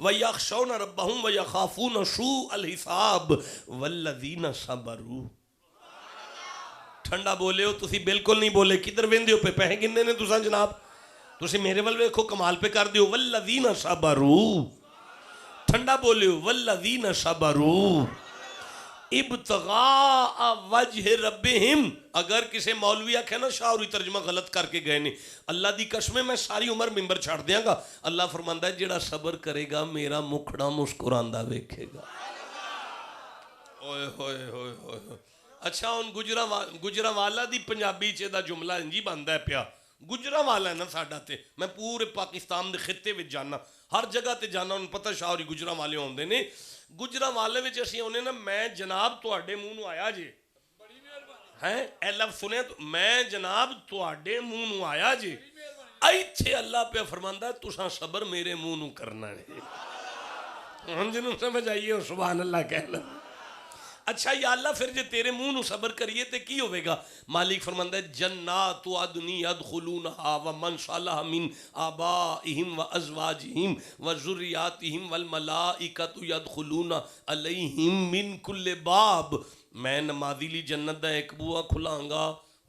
ویخشون ربهم ویخافون سوء الحساب والذین صبروا۔ ٹھنڈا بولے ہو تسی بالکل نہیں بولے کدھر ویندے ہو پہ پہے گننے نے تساں جناب تسی میرے والوے کھو کمال پہ کر دیو والذین صبروا۔ ٹھنڈا بولے ہو والذین صبروا ابتغاء وجہ ربہم۔ اگر کسی مولوی آکھے نا شاعری ترجمہ غلط کر کے گئے نہیں اللہ دی قسم میں ساری عمر ممبر چھاڑ دیاں گا۔ اللہ فرماندا ہے جڑا صبر کرے گا میرا مکھڑا مسکراندہ ویکھے گا۔ اوئے ہوئے ہوئے ہوئے. اچھا ہن گجرانوالا دی پنجابی چ دا جملہ انجی بندا ہے پیا. گجرانوالا ہے نا ساڈا تے میں پورے پاکستان دے خطے وچ جانا ہر جگہ تے جانا انہوں پتہ شاہوری گجرانوالے ہوندے نے. گجرانوالے وچ اسی ہونے نا میں جناب تواڈے منہ نو آیا جے ہیں اے لفظ سنے تو میں جناب تواڈے منہ نو آیا جے ایتھے اللہ پہ فرماندا ہے تساں صبر میرے منہ نو کرنا ہے. ہم جنوں سمجھ آئیے اور سبحان اللہ کہہ لو. اچھا یا اللہ پھر جے تیرے منہ نو صبر کریے تے کی ہوئے گا؟ مالک فرماندا ہے جنات عدن يدخلونها ومن صلح من آبائهم وازواجهم وذرياتهم والملائکۃ يدخلون علیہم من کل باب. میں نمازی لی جنت دا ایک بوا کھلاں گا,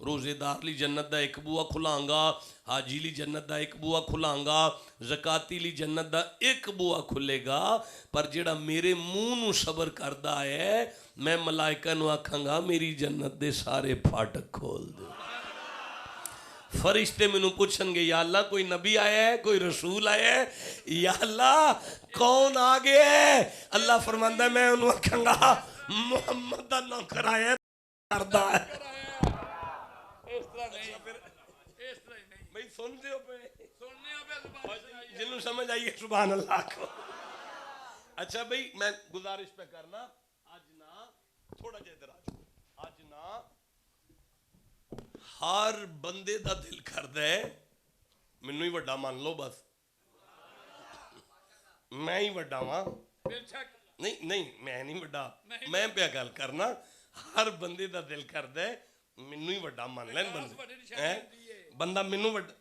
روزے دار لی جنت دا ایک بوا کھلاں گا, حاجی لی جنت دا ایک بوا کھلاں گا, زکاتی لی جنت دا ایک بوا کھلے گا. پر جڑا میرے منہ نو صبر کردا ہے میں ملائکہ نو آکھاں گا میری جنت دے سارے پھاٹک کھول دے. فرشتے میں نو پوچھن گے یا اللہ کوئی نبی آیا ہے, کوئی رسول آیا ہے, یا اللہ کون آگے ہے؟ اللہ فرماندا ہے میں انہوں آکھاں گا محمد دا نوکر آیا ہے کردہ ہے. اس طرح نہیں بھئی سن دے ہو پہ جنہوں سمجھ آئیے سبحان اللہ کو. اچھا بھئی میں گزارش پہ کرنا آج نا تھوڑا جے ادھر آج نا ہر بندے دا دل کردا ہے منوں ہی وڈا مان لو بس میں ہی وڈا ہاں. نہیں میں نہیں وڈا, میں پہ گل کرنا ہر بندے دا دل کردا ہے منوں ہی وڈا مان لین بندے بندہ منوں وڈا.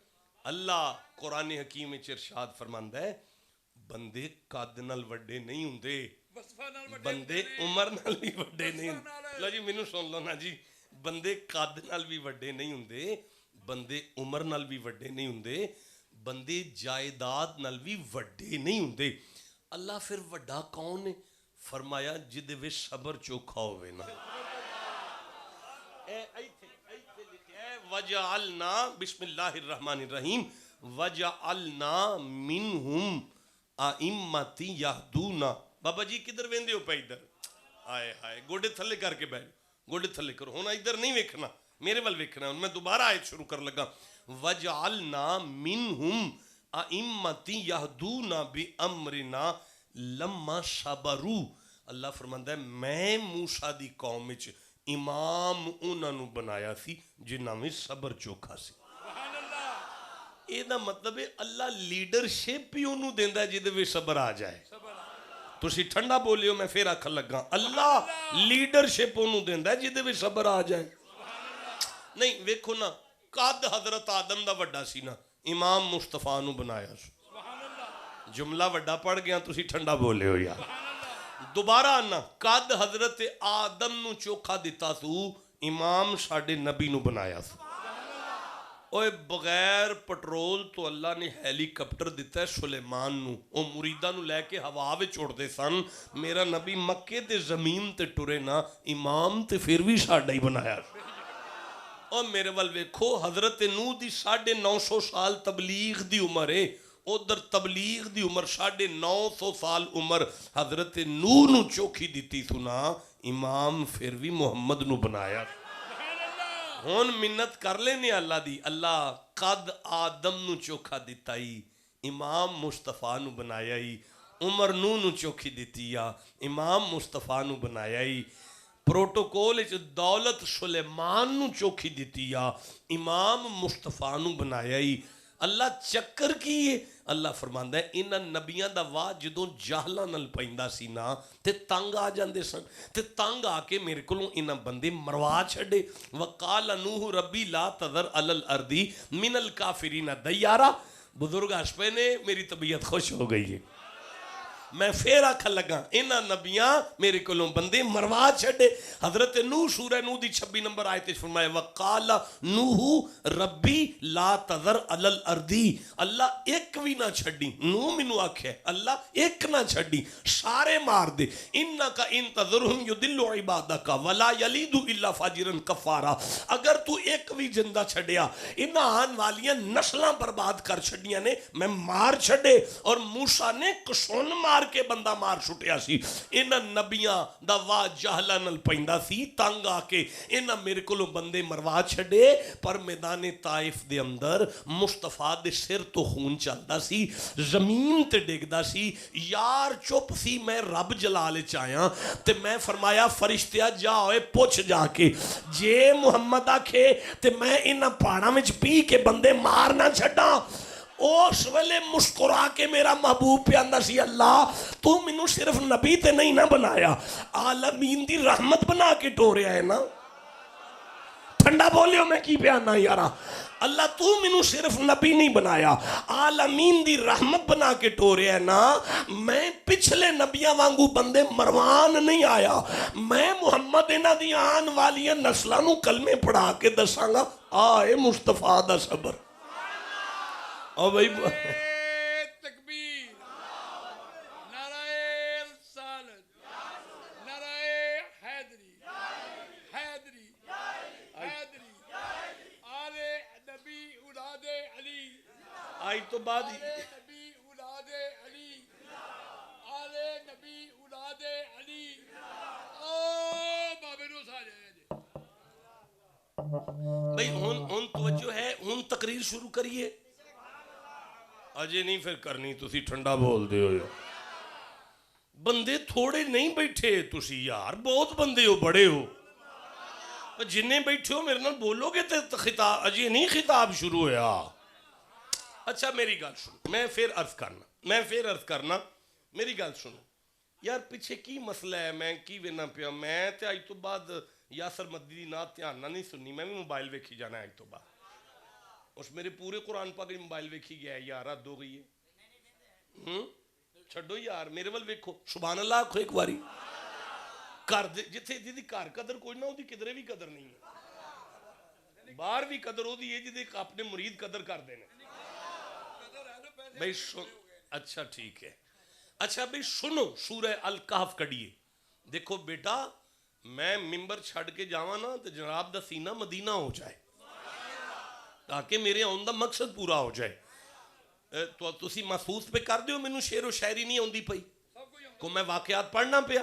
اللہ قرآن حکیم وچ ارشاد فرماندا ہے بندے قد نال وڈے نہیں ہوندے, بندے عمر نال بھی وڈے نہیں ہوندے. لو جی منوں سن لو نا جی, بندے قد نال بھی وڈے نہیں ہوندے, بندے عمر نال بھی وڈے نہیں ہوندے, بندے جائیداد نال بھی وڈے نہیں ہوندے. اللہ پھر وڈا کون ہے؟ فرمایا جدے وچ صبر چوکھا ہوئے نا. وَجَعَلْنَا بسم اللہ الرحمن الرحیم وَجَعَلْنَا مِنْهُمْ آئمتی یہدونا. بابا جی کدھر ویندے ہو پہ ادھر آئے ہائے گوڑے تھلے کر کے بیٹھ گوڑے تھلے کرو ہونا ادھر نہیں ویکھنا میرے ول ویکھنا. میں دوبارہ آیت شروع کر لگا وَجَعَلْنَا مِنْهُمْ آئمتی یہدونا بِأَمْرِنَا لَمَّا صَبَرُوا. اللہ فرماندا ہے میں موسیٰ دی قوم وچ امام انہاں نو بنایا سی جنہاں میں صبر چوکھا سی. اے دا مطلب ہے اللہ لیڈرشپ ہی انہوں دیندا ہے جدے وچ صبر آ جائے. تسی ٹھنڈا بولیو میں پھر آکھن لگا اللہ لیڈرشپ انہوں دیندا ہے جدے وچ صبر آ جائے. نہیں ویکھو نا قد حضرت آدم دا وڈا سی نا, امام مصطفیٰ نو بنایا سی. جملہ وڈا پڑھ گیا تسی ٹھنڈا بولے ہو یار. دوبارہ آنا قد حضرت آدم نو چوکھا دیتا سو, امام ساڑھے نبی نو بنایا سو. اوے بغیر پٹرول تو اللہ نے ہیلی کپٹر دیتا ہے سلیمان نو, او مریدہ نو لے کے ہوا وے چھوڑ دے سن. میرا نبی مکے تے زمین تے ٹرے نا, امام تے پھر بھی ساڑھا ہی بنایا. اور میرے وال ویکھو حضرت نو دی 950 سال تبلیغ دی عمر ہے, ادھر تبلیغ دی عمر 950 سال عمر حضرت نو نو چوکھی دیتی سنا, امام پھر بھی محمد نو بنایا. ہون منت کر لینے اللہ دی, اللہ قد آدم نو چوکھا دیتا ہی, امام مصطفیٰ نو بنایا ہی. عمر نو چوکھی دیتی یا, امام مصطفیٰ نو بنایا ہی. پروٹوکول دولت سلیمان نو چوکھی دیتی یا, امام مصطفیٰ نو بنایا ہی. اللہ چکر کی ہے, اللہ فرماندا ہے انہاں نبیاں دا واہ جدوں جاہلاں نال پیندا سی نا تے تنگ آ جاندے سن, تے تنگ آ کے میرے کولوں انہاں بندے مروا چھڈے. وقال نوح ربی لا تذر علی الارض من الکافرین دیارا. بزرگ ہس پے نے, میری طبیعت خوش ہو گئی ہے. میں پھر آکھن لگا انہاں نبیاں میرے کولوں بندے مروا چھڈے. حضرت نوح سورہ نوح دی 26 نمبر آیت وچ فرمایا وقال نوح ربی لا تذر علی الارض. اللہ ایک بھی نہ چھڈی. نوح مینوں آکھے اللہ ایک نہ چھڈی, سارے مار دے. انک ان تذرهم یضل عبادک ولا یلید الا فاجرا کفارا. اگر تو ایک بھی زندہ چھڈیا انہاں آن والیاں نسلاں برباد کر چھڈیاں نے, میں مار چھڈے. اور موسیٰ نے کسون مار کے بندہ مار چھٹیا سی انہاں نبیاں دا واہ جہلا نال پیندا سی تنگ آ کے انہاں میرے کولوں بندے مروا چھڈے پر میدان طائف دے اندر مصطفیٰ دے سر تو خون چلدا سی زمین تے ڈگدا سی یار چپ سی میں رب جلال چایا تے میں فرمایا فرشتیا جا ہوئے پوچھ جا کے جے محمد آکھے تے میں انہاں پہاڑاں وچ پی کے بندے مار نہ چھڈا اس ویلے مسکرا کے میرا محبوب پہ آندا سی اللہ تو مینوں صرف نبی تے نہیں نہ بنایا عالمین دی رحمت بنا کے ٹوریا ہے نا ٹھنڈا بولیو میں کی پہ آنا یارا اللہ تو مینوں صرف نبی نہیں بنایا عالمین دی رحمت بنا کے ٹوریا ہے نا میں پچھلے نبیاں وانگو بندے مروان نہیں آیا میں محمد انہاں دی آن والی نسلاں نوں کلمے پڑھا کے دساں گا آئے مصطفیٰ دا صبر اور بھائی تکبیر نعرہ رسالت نعرہ حیدری حیدری حیدری آل نبی اولاد علی آئی تو بعد ہی نبی اولاد علی آل نبی اولاد علی او بابے نو سا جائے بھئی ہن توجہ ہے ہن تقریر شروع کریے اجے نہیں پھر کرنی تسی ٹھنڈا بول دے ہو بندے تھوڑے نہیں بیٹھے تسی یار بہت بندے ہو بڑے ہو جنہیں بیٹھے ہو میرے نال بولو گے تو خطاب اجے نہیں خطاب شروع ہویا اچھا میری گل سنو میں پھر عرض کرنا میری گل سنو یار پیچھے کی مسئلہ ہے میں کی وینا پیا میں تے آج تو بعد یاسر مدی دی نات دھیان نہ نہیں سننی میں بھی موبائل ویکھی جانا ہے آج تو بعد اس میرے پورے قرآن پاک موبائل ویکھی گیا ہے یار رد ہو گئی ہے چھڈو یار میرے ول ویکھو سبحان اللہ آکھو ایک باری کر دے جتھے جدی گھر قدر کوئی نہ ہوتی کدھرے بھی قدر نہیں ہے باہر بھی قدر ہوتی ہے جدی اپنے مرید قدر کر دینے بھئی اچھا ٹھیک ہے اچھا بھئی سنو سورہ الکہف کڑیے دیکھو بیٹا میں ممبر چھڑ کے جاواں نا تو جناب دا سینہ مدینہ ہو جائے تاکہ میرے آن دا مقصد پورا ہو جائے تو تسی محفوظ پہ کر دیو مینوں شعر و شاعری نہیں آندی پئی کو میں واقعات پڑھنا پیا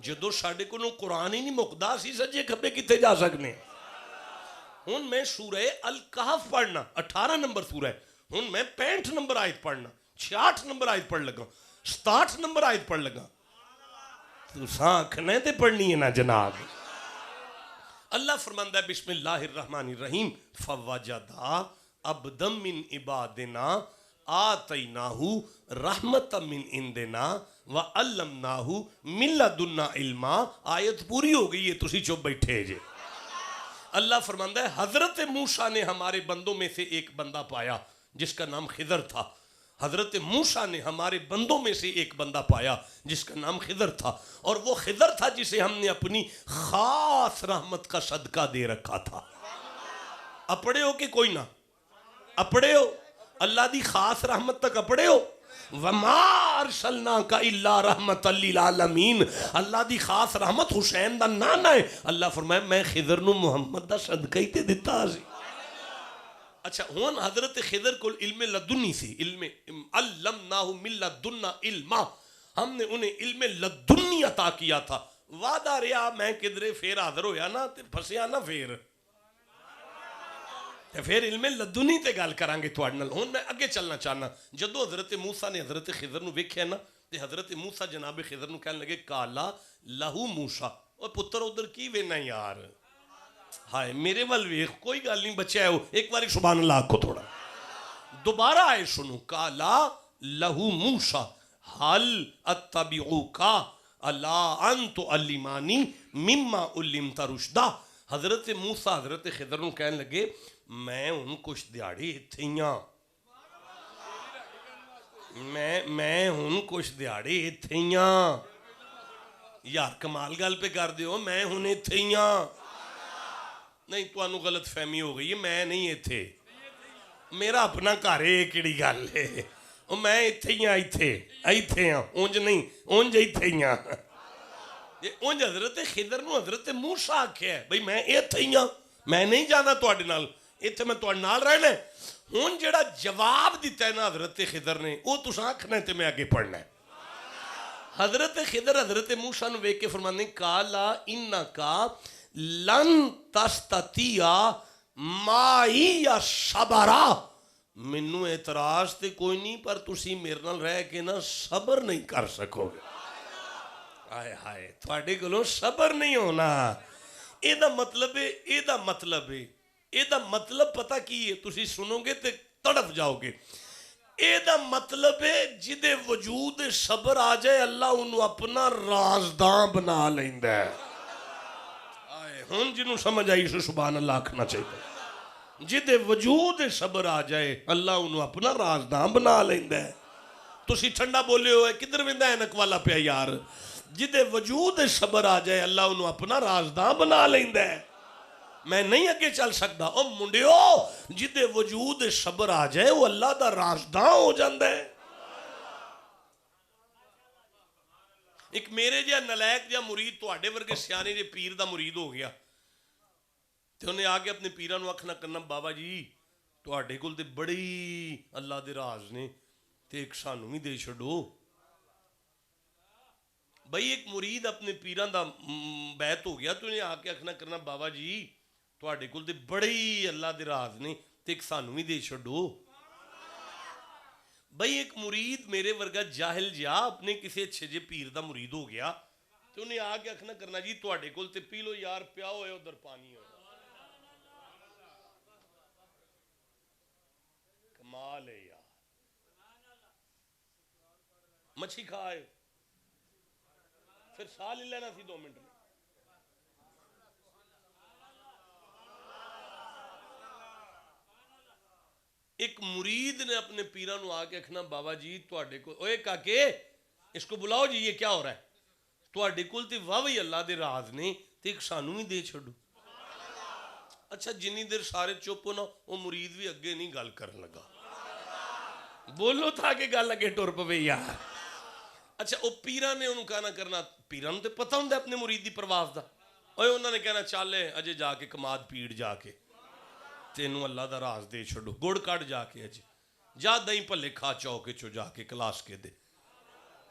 جدو ساڈے کولوں قرآن ہی نہیں مکدا سی سجے کھبے کتے جا سکنے ہن میں سورہ الکہف پڑھنا 18 نمبر سورہ ہن میں 65 نمبر آیت پڑھنا 66 نمبر آیت پڑھ لگا 67 نمبر آیت پڑھ لگا تو سانکھنے تے پڑھنی ہے نا جناب اللہ فرماندہ ہے بسم اللہ الرحمن الرحیم فوجدا عبدا من عبادنا آتیناہو رحمتا من عندنا وعلمناہو من لدنا علما آیت پوری ہو گئی ہے تسی چپ بیٹھے جے اللہ فرماندہ ہے حضرت موسیٰ نے ہمارے بندوں میں سے ایک بندہ پایا جس کا نام خضر تھا حضرت موسیٰ نے ہمارے بندوں میں سے ایک بندہ پایا جس کا نام خضر تھا اور وہ خضر تھا جسے ہم نے اپنی خاص رحمت کا صدقہ دے رکھا تھا اپڑے ہو کہ کوئی نہ اپڑے ہو اللہ دی خاص رحمت تک اپڑے ہو وَمَا أَرْسَلْنَاكَ إِلَّا رَحْمَةً لِلْعَالَمِينَ اللہ دی خاص رحمت حسین دا نانا ہے اللہ فرمائے میں خضر نو محمد دا صدقہ ہی تے دیتا سی اچھا ہون حضرت خضر کو علم لدنی سی علم علمناہ من لدنا علما ہم نے انہیں علم لدنی عطا کیا تھا وعدہ رہا میں کدرے پھر حاضر ہویا نا تے پھسیا نا پھر تے پھر علم لدنی تے گل کرانگے تواڈے نال ہن میں اگے چلنا چاہنا جدو حضرت موسیٰ نے حضرت خضر نو ویکھیا نا تے حضرت موسیٰ جناب خضر نو کہنے لگے کالا لہو موسیٰ اور پتر ادھر کی وینا یار ہائے میرے ول ویکھ کوئی گل نہیں بچہ ہے ایک بار سبحان اللہ کو تھوڑا دوبارہ آئے سنو کالا لہو موسیٰ حل اتبعوکا الا ان تعلمانی مما علمت رشدا حضرت موسیٰ حضرت خضر نو کہنے لگے میں ان کچھ دیاڑی اتھیاں میں ان کچھ دیاڑی اتھیاں یار کمال گل پہ کر دیو میں ہن اتھیاں نہیں تو انو غلط فہمی ہو گئی ہے میں نہیں ایتھے میرا اپنا گھر ہے کیڑی گل ہے میں ایتھے ہاں اونج نہیں اونج ایتھے ہاں اونج حضرت خضر نو حضرت موسیٰ آکھیا ہے بھئی میں ایتھے ہاں میں نہیں جانا تواڈے نال ایتھے میں تواڈے نال رہنا ہے ہن جڑا جواب دیتا ہے نا حضرت خضر نے وہ تساں آکھنا ہے تے میں آگے پڑھنا ہے حضرت خضر حضرت موسیٰ نو ویکھ کے فرمانے کالا انکا لن تستطیع مائی یا صبرا، مینوں اعتراض تے کوئی نہیں پر تسی میرے نال رہ کے نا صبر نہیں کر سکو گے. ہائے ہائے تھوڑے کولوں صبر نہیں ہونا. اے دا مطلب ہے اے دا مطلب پتہ کی ہے، تسی سنو گے تے تڑپ جاؤ گے. اے دا مطلب ہے جدے وجود صبر آ جائے اللہ انہوں اپنا رازداں بنا لیندا ہے. ہن جنوں سمجھ آئی سو سبحان اللہ آکھنا چاہیے. جدے وجود صبر آ جائے اللہ انہوں اپنا رازداں بنا لیندا ہے. تسی ٹھنڈا بولے ہوئے کدھر ویندا اینک والا پیا یار. جدے وجود صبر آ جائے اللہ انہوں اپنا رازداں بنا لیندا ہے. میں نہیں اگے چل سکتا. او منڈیو جدے وجود صبر آ جائے وہ اللہ دا رازداں ہو جاندہ ہے. ایک میرے جا نلائق جا مرید تو آڈے ورگے سیانے جے پیر دا مرید ہو گیا تو انہیں آگے اپنے پیرانو اکھنا کرنا بابا جی تو آڈے کل تے بڑی اللہ دے راز نے تے ایک سانو ہی دے چھڑو. بھئی ایک مرید اپنے پیران دا بیعت ہو گیا تو انہیں آگے اکھنا کرنا بابا جی تو آڈے کل تے بڑی اللہ دے راز نے تے ایک سانو ہی دے چھڑو. بھئی ایک مرید میرے ورگا جاہل جا اپنے کسی اچھے جے پیر دا مرید ہو گیا تو انہیں آگے اکھنا کرنا جی تو آڈے کل تے پی لو یار پیاؤ ہوئے ادھر پانی ہو. کمال ہے یار. مچھی کھائے پھر سال ہی لینا تھی 2 منٹ میں. ایک مرید نے اپنے پیرانو آگے اکھنا بابا جی تو آڈے کو اوے کاکے اس کو بلاؤ جی یہ کیا ہو رہا ہے. تو آڈے کل تے واوی اللہ دے راز نے تے ایک سانو ہی دے چھڑو. اچھا جنی دیر سارے چوپ ہونا وہ مرید بھی اگے نہیں گل کرن لگا. بولو تھا کہ گل اگے ٹور پوے یار. اچھا وہ پیران نے انہوں کہنا کرنا پیران تے پتہ ہوں دے اپنے مرید دی پرواز دا. اوے انہوں نے کہنا چالے اجے جا کے کماد پیڑ جا کے تینوں اللہ دا راز دے چھڑو. گوڑ کٹ جا کے اجے جا دائیں پلے کھا چوکے چو جا کے کلاس کے دے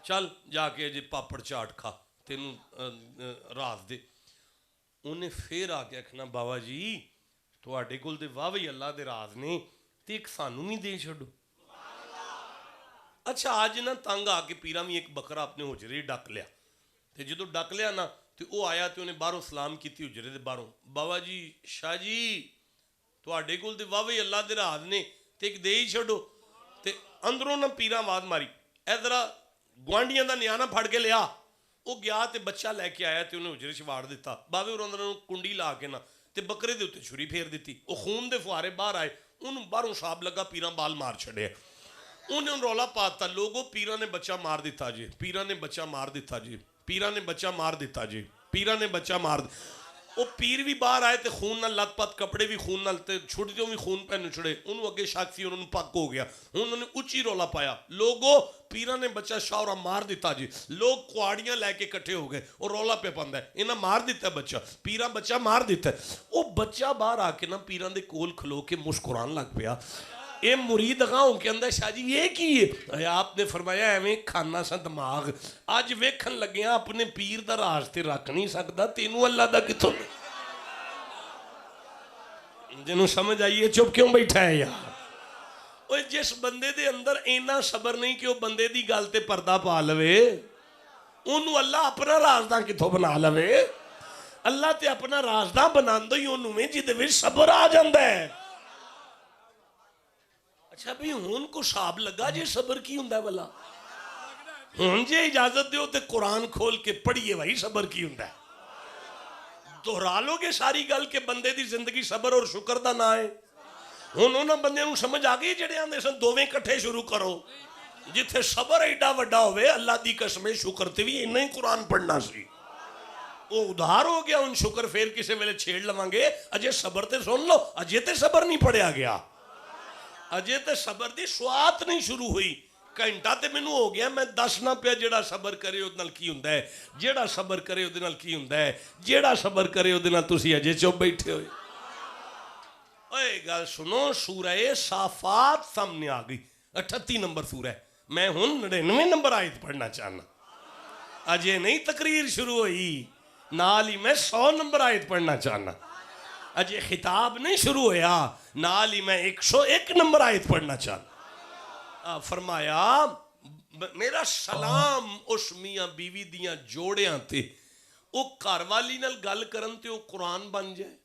چل جا کے اجے پاپڑ چاٹ کھا تینوں راز دے. انہیں پھر آگے اکھنا بابا جی تو آڈے کل دے واوی اللہ دے راز نے تے ایک سانو ہی دے چھڑو. اچھا آج نا تانگ آکے پیرام ایک بکرہ اپنے حجرے ڈک لیا تے جدو ڈک لیا نا تے او آیا تے انہیں باروں سلام کی تھی حجرے دے باروں بابا جی شاہ جی تو آڈے کل دے واوی اللہ دے راز نے تے ایک دے ہی چھڑو. تے اندروں نا پیرام آد ماری اے ذرا گوانڈیاں دا نیانا پھڑ کے لیا. وہ گیا تے بچہ لے کے آیا تے انہیں حجرے چھوار دیتا. باوی اور اندروں کنڈی لا کے نا تے بکرے دے ہوتے چھری پھیر دیتی. وہ خون دے فوارے باہر آئے انہوں باروں صاحب لگا پیران بال مار چھڑے. انہیں رولا پاتا لوگوں پیران نے بچہ مار دیتا جی پیران نے بچہ مار دیتا جی پیران نے بچہ مار دیتا جی پیران نے بچہ مار دیتا. وہ پیر بھی باہر آئے تے خون نہ لت پت کپڑے بھی خون نہ تے چھوٹیوں بھی خون پہ نچڑے. انہوں اگے شاک سی انہوں نے پک ہو گیا. انہوں نے اچھی رولا پایا لوگوں پیران نے بچہ شاورہ مار دیتا جی. لوگ کوڑیاں لے کے کٹھے ہو گئے اور رولا پہ پندہ ہے انہاں مار دیتا ہے بچہ پیران بچہ مار دیتا ہے. وہ بچہ باہر آکے نا پیران دے کول کھلو کے مسکران لگ پیا. اے مرید اگاؤں کے اندر شاہ جی یہ کی ہے آپ نے فرمایا ایویں کھانا سا دماغ آج ویکھن لگیاں اپنے پیر دا راز تے رکھ نہیں سکتا تینوں اللہ دا کتھوں جنہوں سمجھ آئیے چپ کیوں بیٹھا ہے یار. اوہ جس بندے دے اندر اینا صبر نہیں کہ وہ بندے دی گل تے پردہ پا لوے انہوں اللہ اپنا رازداں کتھوں بنا لوے. اللہ تے اپنا رازداں بناندو ہی انہوں میں جدے وچ صبر آ جاندہ ہے. اچھا بھی ہون کو صاحب لگا جے صبر کی ہوندہ ہے بلا ہون جے اجازت دیو تے قرآن کھول کے پڑھئے وہی صبر کی ہوندہ ہے. دہرا لو گے ساری گل کے بندے دی زندگی صبر اور شکر دا نہ ہے. انہوں نے بندے نوں سمجھ آگئی جڑے آندے سن دوویں کٹھے شروع کرو جتھے صبر ایڈا وڈا ہوئے اللہ دی قسمیں شکر تے بھی انہیں قرآن پڑھنا سی. وہ ادھار ہو گیا ان شکر پھر کسے ویلے چھیڑ لوانگے اجے صبر تے سن لو اجے تے صبر نہیں پڑھیا گیا اجے تے صبر دی سوات نہیں شروع ہوئی. گھنٹہ تے مینوں ہو گیا میں دسنا پیا جیڑا صبر کرے اودے نال کی ہوندا ہے جیڑا صبر کرے اودے نال کی ہوندا ہے جیڑا صبر کرے اودے نال تسی اجے چپ بیٹھے ہوئے. اوے گل سنو سورہ صافات سامنے آ گئی 38 نمبر سورہ ہے. میں ہن 99 نمبر آیت پڑھنا چاہنا. اجے نہیں تقریر شروع ہوئی، نال ہی میں 100 نمبر آیت پڑھنا چاہنا. اجے خطاب نہیں شروع ہویا، نال ہی میں 101 نمبر آیت پڑھنا چاہنا. فرمایا میرا سلام اس میاں بیوی دیاں جوڑیاں تے او گھر والی نال گل کرن تے او قرآن بن جائے.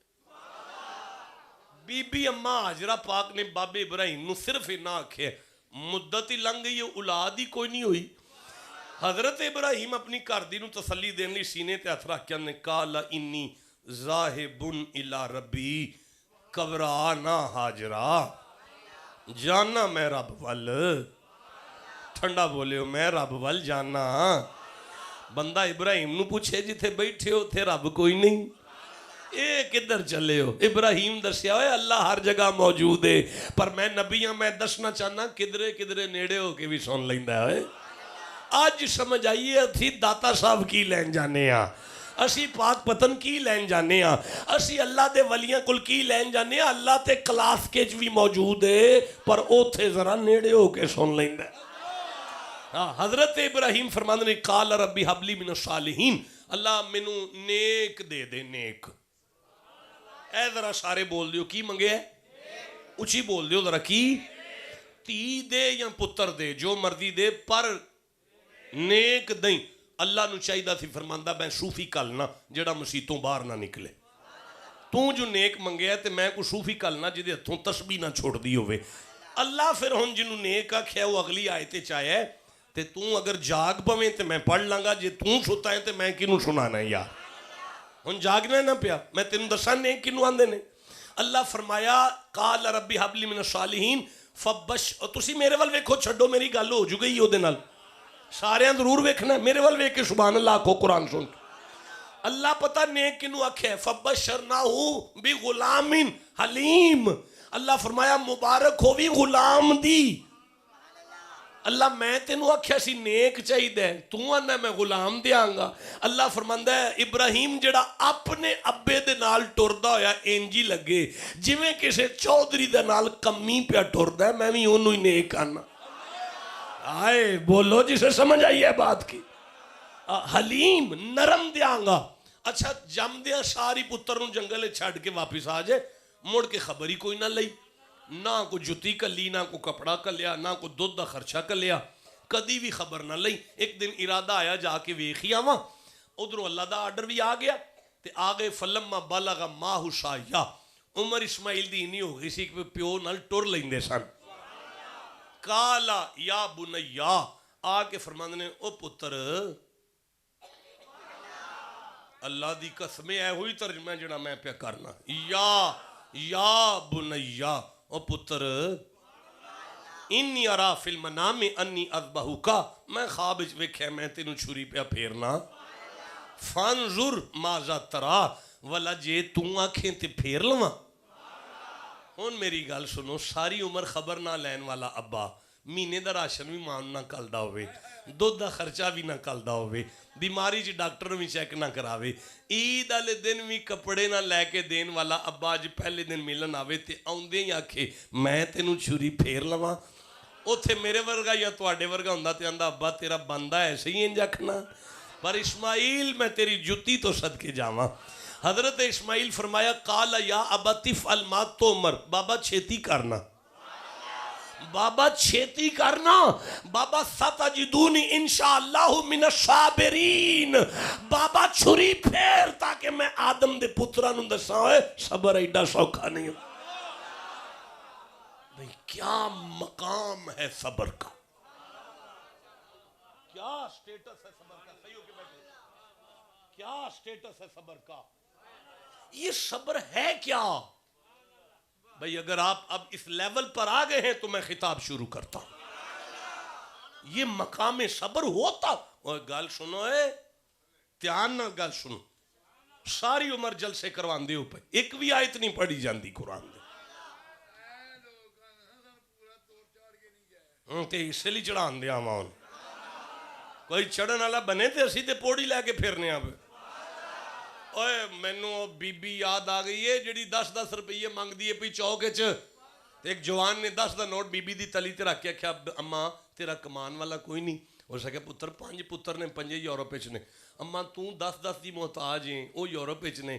بی بی اماں حاجرہ پاک نے بابے ابراہیم نو صرف نہ آکھے مدت ہی لنگ گئی، اولاد ہی کوئی نہیں ہوئی. حضرت ابراہیم اپنی گھردی نو تسلی دین لی سینے تے ہتھ رکھ کے نے قال انی ذاہب الی ربی، گھبرا نہ حاجرہ، جانا میں رب ول. ٹھنڈا بولے ہو میں رب ول جانا. بندہ ابراہیم نو پوچھے جتھے بیٹھے ہو تھے رب کوئی نہیں، اے کدھر چلے ہو؟ ابراہیم دسیا ہوئے اللہ ہر جگہ موجود ہے، پر میں نبی ہاں، میں دسنا چاہنا کدھرے کدھرے نیڑے ہو کے بھی سن لیندہ ہے. آج سمجھ آئیے اتھی داتا صاحب کی لین جانے ہاں، اسی پاک پتن کی لین جانے ہاں، اسی اللہ دے ولیاں کل کی لین جانے ہاں. اللہ تے کلاس کے بھی موجود ہے پر او تھے ذرا نیڑے ہو کے سن لیندہ ہے. حضرت ابراہیم فرمانے نے قال ربی حبلی من الصالحین، اللہ منو نیک دے دے. نیک اے ذرا سارے بول دیو کی منگے ہے؟ اچھی بول دیو ذرا کی؟ تی دے یا پتر دے، جو مرضی دے پر نیک دیں. اللہ نو چاہیدہ تھی فرماندہ میں صوفی کلنا جڑا مسیتوں باہر نہ نکلے. تو جو نیک منگے ہے تے میں کو صوفی کلنا جدے ہتھوں تسبیح نہ چھوڑ دی ہوئے. اللہ پھر ہن جنہوں نیک آکھیا وہ اگلی آیتے چاہے ہے تے تو اگر جاگ پویں تے میں پڑھ لانگا، جے تو ستا ہے تے میں کنوں سنانا ہے یار. ہن جاگنا نہ پیا، میں تینوں دسا نیک کنوں آندے نے. اللہ فرمایا قال ربی حبلی من الصالحین فبش. تسی میرے وال ویکھو، چھڈو میری گل ہو جو گئی ہو دے نال، سارے ضرور ویکھنا میرے وال ویکھ کے سبحان اللہ کو قرآن سن. اللہ پتہ نیک کنوں آکھے فبشرناہو بغلام حلیم. اللہ فرمایا مبارک ہووی غلام دی. اللہ میں تینوں آکھیا سی نیک چاہی دے، تو آنا میں غلام دیاں گا. اللہ فرماندہ ہے ابراہیم جڑا اپنے ابے دے نال ٹردہ ہویا انجی لگے جویں کسے چودری دے نال کمی پیا ٹردہ ہے، میں بھی انہوں ہی نیک آنا. آئے بولو جسے سمجھ آئی ہے بات کی. حلیم نرم دیاں گا. اچھا جم دیاں ساری پتر نو جنگلے چھاڑ کے واپس آ جائے، مڑ کے خبری کوئی نہ لئی، نہ کو جتی کلی، نہ کو کپڑا کلیا، نہ کو دودھ دا خرچہ کلیا، کدی بھی خبر نہ لئی. ایک دن ارادہ آیا جا کے ویکھی آواں، ادھروں اللہ دا آرڈر بھی آ گیا تے آگے فلما بلغ ماہ سایہ. عمر اسماعیل دی نہیں ہو گئی سی کہ پیو نال ٹر لیندے سن. کالا یا بنیا آ کے فرماندے نے او پتر، اللہ دی قسم اے ہوئی ترجمہ جڑا میں پہ کرنا، یا بنیا او پتر انی ارا فی المنام انی اذبحک، میں خواب وچ ویکھیا میں تینوں چھری پہ پھیرنا. فانظر ماذا ترا، ولا جے تو آنکھیں تے پھیر لواں. ہن میری گل سنو، ساری عمر خبر نہ لین والا ابا مہینے دا راشن بھی مان نہ کلدا ہوئے، دودھ دا خرچہ بھی نہ کلدا ہوئے، بیماری چ ڈاکٹر بھی چیک نہ کراوے، عید والے دن بھی کپڑے نہ لے کے دین والا ابا اج پہلے دن ملن آوے تے آوندے ہی آکھے میں تینوں چھری پھیر لواں. اوتھے میرے ورگا یا تواڈے ورگا ہوندا تے آندا ابا تیرا بندہ ایسے ہی انج آکھنا، پر اسماعیل میں تیری جتی تو صدقے جاواں. حضرت اسماعیل فرمایا قال یا ابت افعل ما تؤمر، بابا چھیتی کرنا، بابا چھیتی کرنا، بابا ستجدونی انشاءاللہ من الصابرین. بابا چھری پھیر تاکہ میں آدم دے پترانوں دساں ہوئے صبر ایڈا سوکھا نہیں. بھئی کیا مقام ہے صبر کا، کیا سٹیٹس ہے صبر کا. صحیح ہو کہ بیٹھے، کیا سٹیٹس ہے صبر کا. یہ صبر ہے کیا؟ بھئی اگر آپ اب اس لیول پر آ گئے ہیں تو میں خطاب شروع کرتا ہوں. یہ مقام صبر ہوتا. اور گل سنو اے دھیان نہ گل سنو، ساری عمر جلسے کروان دے اوپر ایک بھی آیت نہیں پڑھی جاندی قرآن دے. تے اس لیے چڑھان دیا مان کوئی چڑھن والا بنے تے اسی تے پوڑی لے کے پھرنے آوے. اوے مینوں بی بی یاد آ گئی ہے جڑی 10-10 روپیے مانگ دیے پئی چوک وچ. ایک جوان نے 10 دا نوٹ بی بی دی تلی تے رکھ کے آکھیا اماں تیرا کمان والا کوئی نہیں؟ اس آخیا پتر 5 پتر نے 5 یورپ نے اما تو 10 دی محتاج ہیں وہ یورپ نے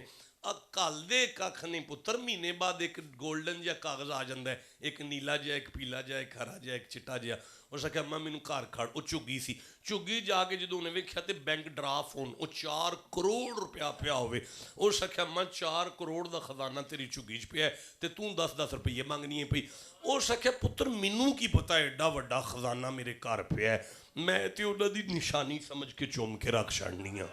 کل دے کھ نہیں پتر مہینے بعد ایک گولڈن جہا کاغذ آ جاتا ہے ایک نیلا جہا ایک پیلا جہا ایک ہرا جہا ایک چٹا جہا اس آخیا اما مینوں گھر کھڑ وہ چگی سی چگی جا کے جدوں انہیں ویکھیا تے بینک ڈرا فون وہ 4 کروڑ روپیہ پیا ہوئے اس آخیا اما 4 کروڑ دا خزانہ تیری چگی چ پیا ہے تے تو 10 روپیے منگنی ہے پئی اس آخیا پتر مینوں کی پتا ایڈا وڈا خزانہ میرے گھر پیا ہے میں تے انہاں دی نشانی سمجھ کے چوم کے رکھ چھڑنی ہاں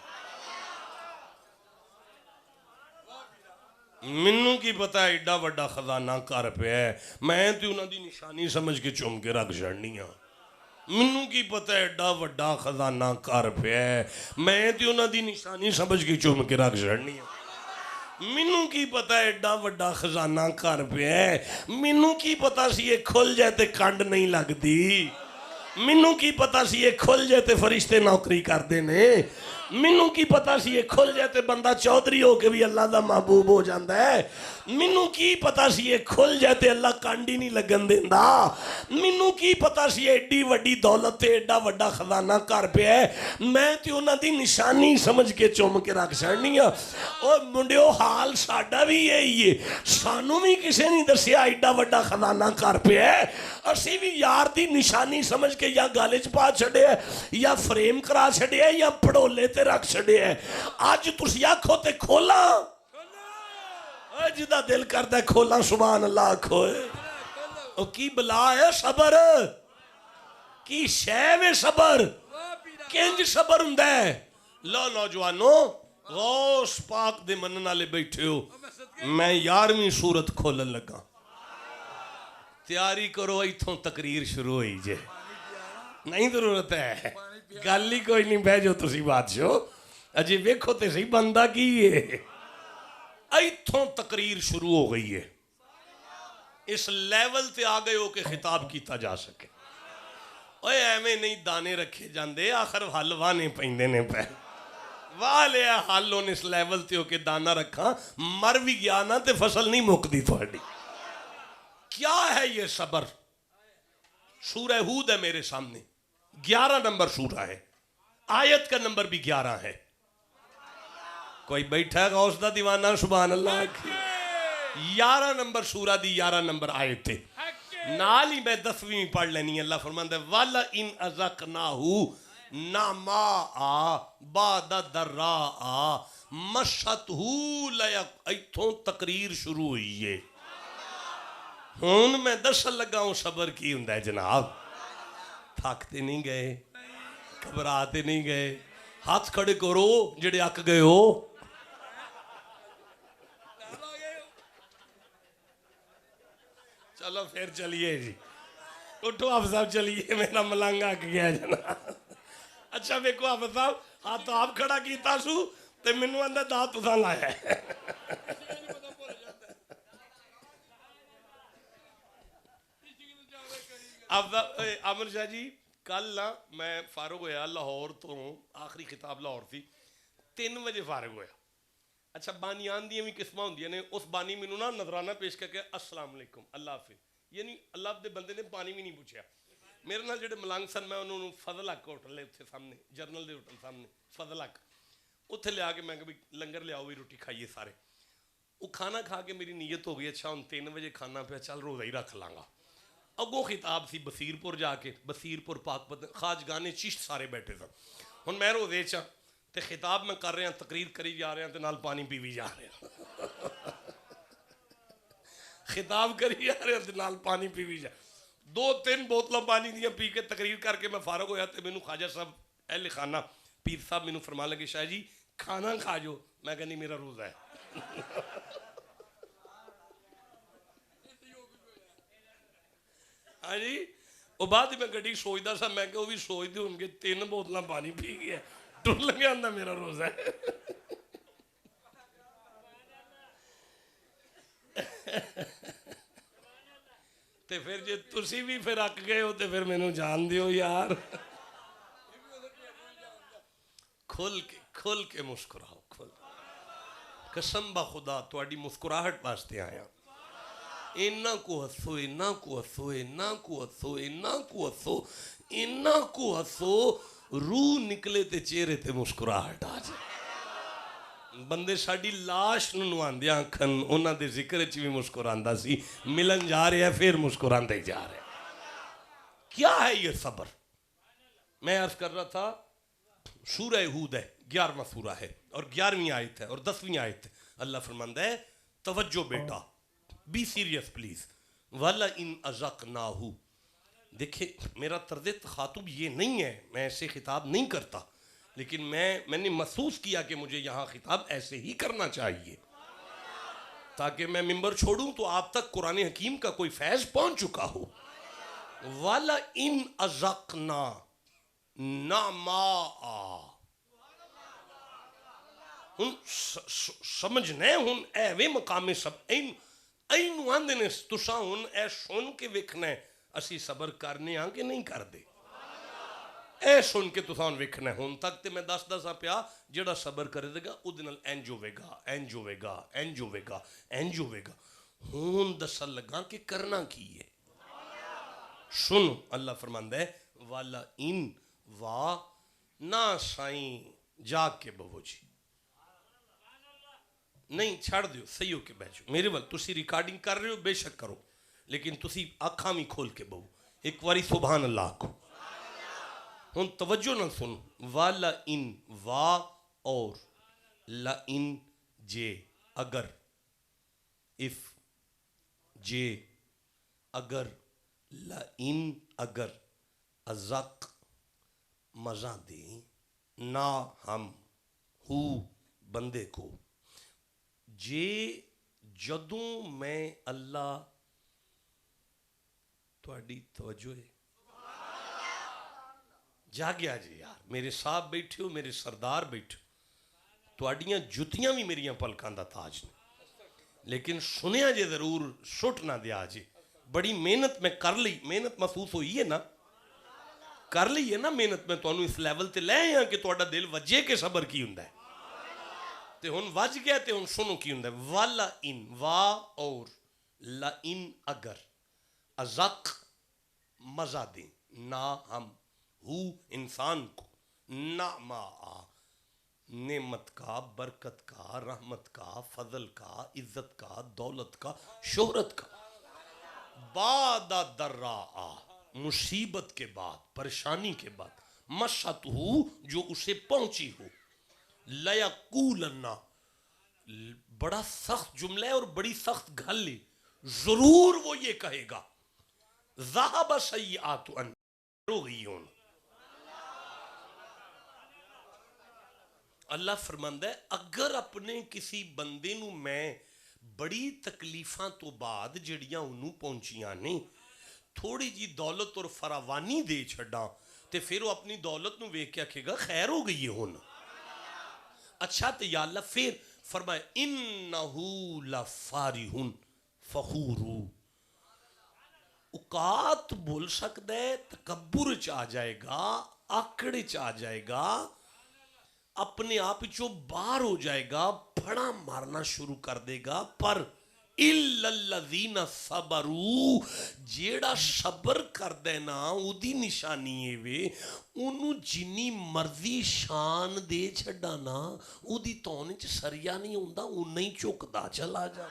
مینوں کی پتا ایڈا وڈا خزانہ گھر پیا ہے میں تے انہاں دی نشانی سمجھ کے چوم کے رکھ چھڑنی ہاں مینوں کی پتا ایڈا وڈا خزانہ گھر پیا ہے میں تے انہاں دی نشانی سمجھ کے چوم کے رکھ چھڑنی ہاں مینوں کی پتا ایڈا وڈا خزانہ گھر پیا ہے مینوں کی پتا سی یہ کھل جائے تے کنڈ نہیں لگدی مینوں کی پتا سی یہ کھل جائے تے فرشتے نوکری کردے نے مینوں کی پتا سی یہ کھل جائے تے بندہ چودھری ہو کے بھی اللہ دا محبوب ہو جاندہ ہے مینوں کی پتا سی یہ کھل جائے تے اللہ کانڈی نہیں لگن دیندا مینوں کی پتا سی ایڈی وڈی دولت تے ایڈا وڈا خزانہ گھر پیا ہے میں تے انہاں دی نشانی سمجھ کے چوم کے رکھ چھڑنی ہاں او منڈیو حال ساڈا بھی یہی ہے سانوں بھی کسے نہیں دسیا ایڈا وڈا خزانہ گھر پیا ہے اسی بھی یار دی نشانی سمجھ کے یا گالے چ پا چھڑے ہے یا فریم کرا چھڑے ہے یا پڑھولے تے رکھ چھڑے ہے آج تسی آکھو تے کھولا جدہ دل کرتا ہے کھولا سبحان اللہ کھوئے او کی بلا ہے صبر کی شیو ہے صبر کنج صبر ہندہ ہے لو نوجوانو غوث پاک دے منن والے بیٹھے ہو میں 11ویں سورت کھولن لگا تیاری کرو ایتھوں تقریر شروع ہوئی جے نہیں ضرورت ہے گالی کوئی نہیں بہ جو تسی بادشاہ اجی ویکھو تے صحیح بندہ کی ہے ایتھوں تقریر شروع ہو گئی ہے اس لیول تے آ گئے ہو کہ خطاب کیتا جا سکے اوے ایویں نہیں دانے رکھے جاندے آخر حل وانے پیندے نے پہ واہ لیا حل ہون اس لیول تے ہو کہ دانا رکھاں مر بھی گیا نا تے فصل نہیں مکدی تھوڑی کیا ہے یہ صبر سورہ ہود ہے میرے سامنے 11 نمبر سورہ ہے آیت کا نمبر بھی 11 ہے کوئی بیٹھا ہے غوث دا دیوانہ سبحان اللہ 11 نمبر سورہ دی 11 نمبر آیت ہے نال ہی میں 10ویں پڑھ لینی اللہ فرماندہ ہے وَلَئِنْ أَذَقْنَاهُ نَمَاءَ بَعْدَ ضَرَّاءَ مَسَّتْهُ لَيَقْ ایتھوں تقریر شروع ہوئی ہے ہون میں دسن لگا ہوں صبر کی ہندہ ہے جناب تھاکتے نہیں گئے گھبراتے نہیں گئے ہاتھ کھڑے کرو جڑے اک گئے ہو چلو پھر چلیے جی اٹھو آپ صاحب چلیے میرا ملنگ اک گیا جناب اچھا دیکھو آپ صاحب ہاتھ آپ کھڑا کیتا سو تے منو اندر دانت تساں لایا ہے عامر شاہ جی کل نا میں فارغ ہویا لاہور تو آخری خطاب لاہور تھی 3 بجے فارغ ہویا اچھا بانیان دیاں بھی قسمہ ہوندیاں نے اس بانی میں نا نظرانہ پیش کر کے السلام علیکم اللہ حافظ یعنی اللہ دے بندے نے پانی بھی نہیں پوچھا میرے نال جڑے ملانگ سن میں انہوں نے فضل حق ہوٹل لے اتھے سامنے جرنل دے ہوٹل سامنے فضل حق اتھے لے آگے میں کبھی لنگر لے آؤ بھی روٹی کھائیے سارے وہ کھانا کھا کے میری نیت ہو گئی اچھا ہم 3 بجے کھانا پہ چل روزہ ہی رکھ لانگا اگو خطاب سی بصیرپور جا کے بصیرپور پاک خواجگانے چشت سارے بیٹھے تھا ہن میں روزے چا تے خطاب میں کر رہے ہیں تقریر کری جا رہے ہیں تے نال پانی پی بھی جا رہے ہیں خطاب کری جا رہے ہیں تے نال پانی پی بھی جا 2-3 بوتلاں پانی دیاں پی کے تقریر کر کے میں فارغ ہویا تے مینوں خواجہ صاحب اہل خانہ پیر صاحب مینوں فرمان لگے شاہ جی کھانا کھا جو میں کہا نہیں میرا روزہ ہے ہاں جی وہ بعد میں گھڑی سوچتا سا میں کہ وہ بھی سوچتے ہوں گے 3 بوتلاں پانی پی گیا ٹر لگے آندہ میرا روزہ ہے تے پھر جے تسی بھی پھر اک گئے ہو تے پھر میں نو جان دیو یار کھل کے مسکراؤ کھل قسم با خدا تواڈی مسکراہٹ واسطے آیا اینا کو ہسو، اینا کو ہسو، اینا کو ہسو، اینا کو ہسو، اینا کو ہسو، روح نکلے تے چہرے تے مسکراہٹ آ جائے۔ بندے ساڈی لاش نوں نواندیاں کھن انہاں دے ذکر وچ بھی مسکراندا سی، ملن جا رہے ہیں پھر مسکراندا ہی جا رہے ہیں۔ کیا ہے یہ صبر؟ میں عرض کر رہا تھا سورہ ہود ہے، 11واں سورہ ہے اور 11ویں آیت ہے اور 10ویں آیت ہے۔ اللہ فرماندا ہے توجہ بیٹا، بی سیریس پلیز، وَلَئِنْ أَذَقْنَاهُ۔ دیکھیں میرا طرز تخاطب یہ نہیں ہے، میں ایسے خطاب نہیں کرتا، لیکن میں نے محسوس کیا کہ مجھے یہاں خطاب ایسے ہی کرنا چاہیے تاکہ میں ممبر چھوڑوں تو آپ تک قرآن حکیم کا کوئی فیض پہنچ چکا ہو۔ وَلَئِنْ أَذَقْنَا نَعْمَاءَ، ہن سمجھنے ہن ایویں مقام سب اینو آندے نے تساں ہن اے سن کے ویکھنا اسی صبر کرنے ہاں کہ نہیں کر دے، اے سن کے تساں ویکھنا ہن تک تے میں دسدا پیا جڑا صبر کرے گا اودے نال انج ہوے گا، انج ہوے گا، انج ہوے گا، انج ہوے گا۔ ہن دسن لگا کہ کرنا کی ہے۔ سن اللہ فرماندا ہے والا ان وا نہ سائیں جاگ کے بہو جی، نہیں چھڑ دیو، صحیح ہو کے بیٹھو میرے ول، تسی ریکارڈنگ کر رہے ہو بے شک کرو، لیکن تسی آنکھاں بھی کھول کے بہو ایک واری سبحان اللہ کو۔ ہن توجہ نہ سن، والا ان وا اور لا ان جے اگر، اف جے اگر، لا ان اگر، ازق مزہ دیں، نہ ہم ہو بندے کو، جے جدوں میں اللہ تھوڑی توجہ ہے جاگیا جی یار، میرے صاحب بیٹھے ہو، میرے سردار بیٹھے ہو، تھوڑیاں جتیاں بھی میریاں پلکاں دا تاج نے، لیکن سنیا جے ضرور سٹ نہ دیا جی، بڑی محنت میں کر لی، محنت محسوس ہوئی ہے نا، کر لی ہے نا محنت میں تانوں اس لیول تے لے آیا کہ تہاڈا دل وجے کے صبر کی ہوندا ہے تے ہن وج گیا تے ہن سنو کی ہوندا ہے۔ والا ان وا اور لا ان اگر، ازق مزہ دیں، نہ ہم ہو انسان کو، نعما نعمت کا، برکت کا، رحمت کا، فضل کا، عزت کا، دولت کا، شہرت کا، بعد درا مصیبت کے بعد، پریشانی کے بعد، مست ہو جو اسے پہنچی ہو، لیقولن بڑا سخت جملہ ہے اور بڑی سخت گھل ہے، ضرور وہ یہ کہے گا ذہب سیئات ان رغیون۔ اللہ فرماندا ہے اگر اپنے کسی بندے نو میں بڑی تکلیفاں تو بعد جڑیاں انہوں پہنچیاں نہیں تھوڑی جی دولت اور فراوانی دے چھڑا تے پھر وہ اپنی دولت نو ویکھ کے آکھے گا خیر ہو گئی ہے ہن، اچھا تے یا اللہ پھر فرمائے انہو لفارح فخور، اوقات بول سکتا ہے، تکبر چاہ جائے گا، آکڑ چاہ جائے گا، اپنے آپ جو باہر ہو جائے گا، پھڑا مارنا شروع کر دے گا، پر اِلَّا الَّذِينَ صَبَرُوا جیڑا صبر کر دینا او دی نشانی ہے وے انہوں جنی مرضی شان دے چھڑانا او دی تونچ سریا نہیں ہوندہ او نہیں چکدا چلا جا۔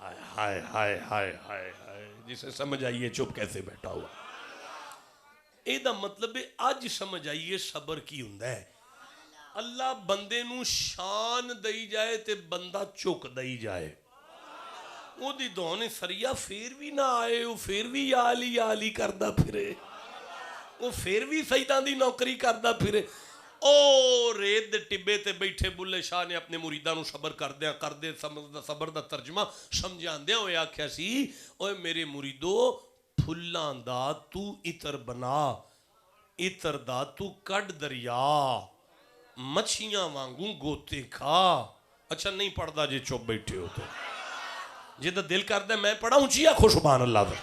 ہائے ہائے ہائے ہائے ہائے، جسے سمجھ آئیے چپ کیسے بیٹھا ہوا، اے دا مطلب ہے آج سمجھ آئیے صبر کی ہوندہ ہے۔ اللہ بندے نو شان دئی جائے تے بندہ چک دئی جائے، وہ دی دونے سریا پھر بھی نہ آئے، وہ پھر بھی یا علی کردہ پھرے، وہ پھر بھی سیدان دی نوکری کردہ پھرے۔ او ریت دے ٹبے تے بیٹھے بلے شاہ نے اپنے مریدانو صبر کر دے صبر دا ترجمہ سمجھان دیا ہوئے آکھیا سی اوے میرے مریدو پھلان دا تو اتر بنا، اتر دا تو کڈ دریا، مچھیاں وانگوں گوتے کھا۔ اچھا نہیں پڑھدا جے چپ بیٹھے ہوتے جیدہ دل کردہ میں پڑھا اونچی آکھو سبحان اللہ دا،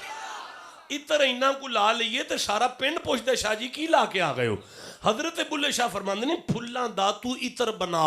اتر اینا کو لا لئیے تے سارا پینڈ پوچھتے شاہ جی کی لا کے آ گئے ہو۔ حضرت بلے شاہ فرماندے نے پھلاں دا تو اتر بنا،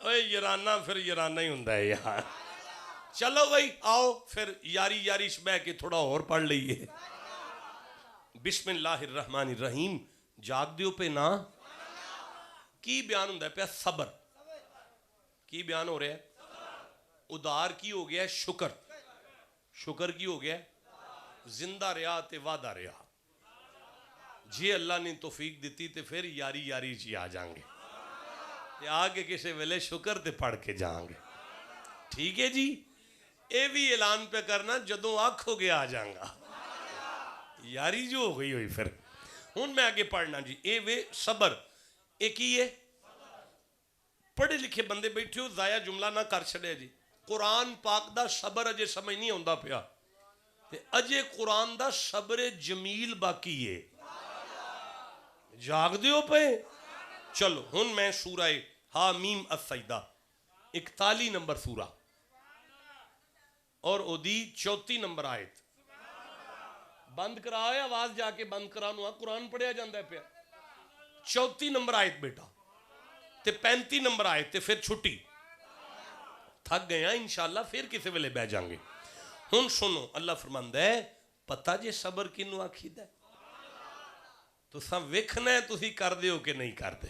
اوے یارانہ پھر یارانہ ہی ہوندا ہے یار. چلو بھائی آؤ پھر یاری یاری بہ کے تھوڑا اور پڑھ لئیے. بسم اللہ الرحمن الرحیم. جاگ دیو پہ نا کی بیان ہوندا ہے پہ صبر. کی بیان ہو رہا ہے؟ ادار کی ہو گیا ہے شکر. شکر کی ہو گیا ہے زندہ رہا تے وعدہ رہا. جی اللہ نے توفیق دیتی تے پھر یاری یاری جی آ جائیں گے تے آگے کسے ویلے شکر تے پڑھ کے جائیں گے. ٹھیک ہے جی. اے بھی اعلان پہ کرنا جدوں آنکھ ہو گیا آ جائیں گا یاری جو ہو گئی ہوئی. پھر ہن میں آگے پڑھنا جی. اے وے صبر. اے کی ہے پڑھے لکھے بندے بیٹھے ہو ضائع جملہ نہ کر چھڑے جی. قرآن پاک دا صبر اجے سمجھ نہیں ہوندا پیا تے اجے قرآن دا صبر جمیل باقی ہے. جاگ دیو پہ. چلو ہن میں سورہ حامیم السجدہ 41 نمبر سورہ اور اودی 34 نمبر آیت. بند کراؤ آواز جا کے بند کرانو قرآن پڑھیا جاندہ ہے پیا. 34 نمبر آیت بیٹا تے 35 نمبر آیت تے پھر چھٹی. تھک گیا انشاءاللہ پھر کسے ویلے بہ جائیں گے. ہن سنو اللہ فرماندا ہے پتہ جے صبر کینوں آکھیدا ہے تو سب ویکھنا ہے تسی کر دیو کہ نہیں کر دے.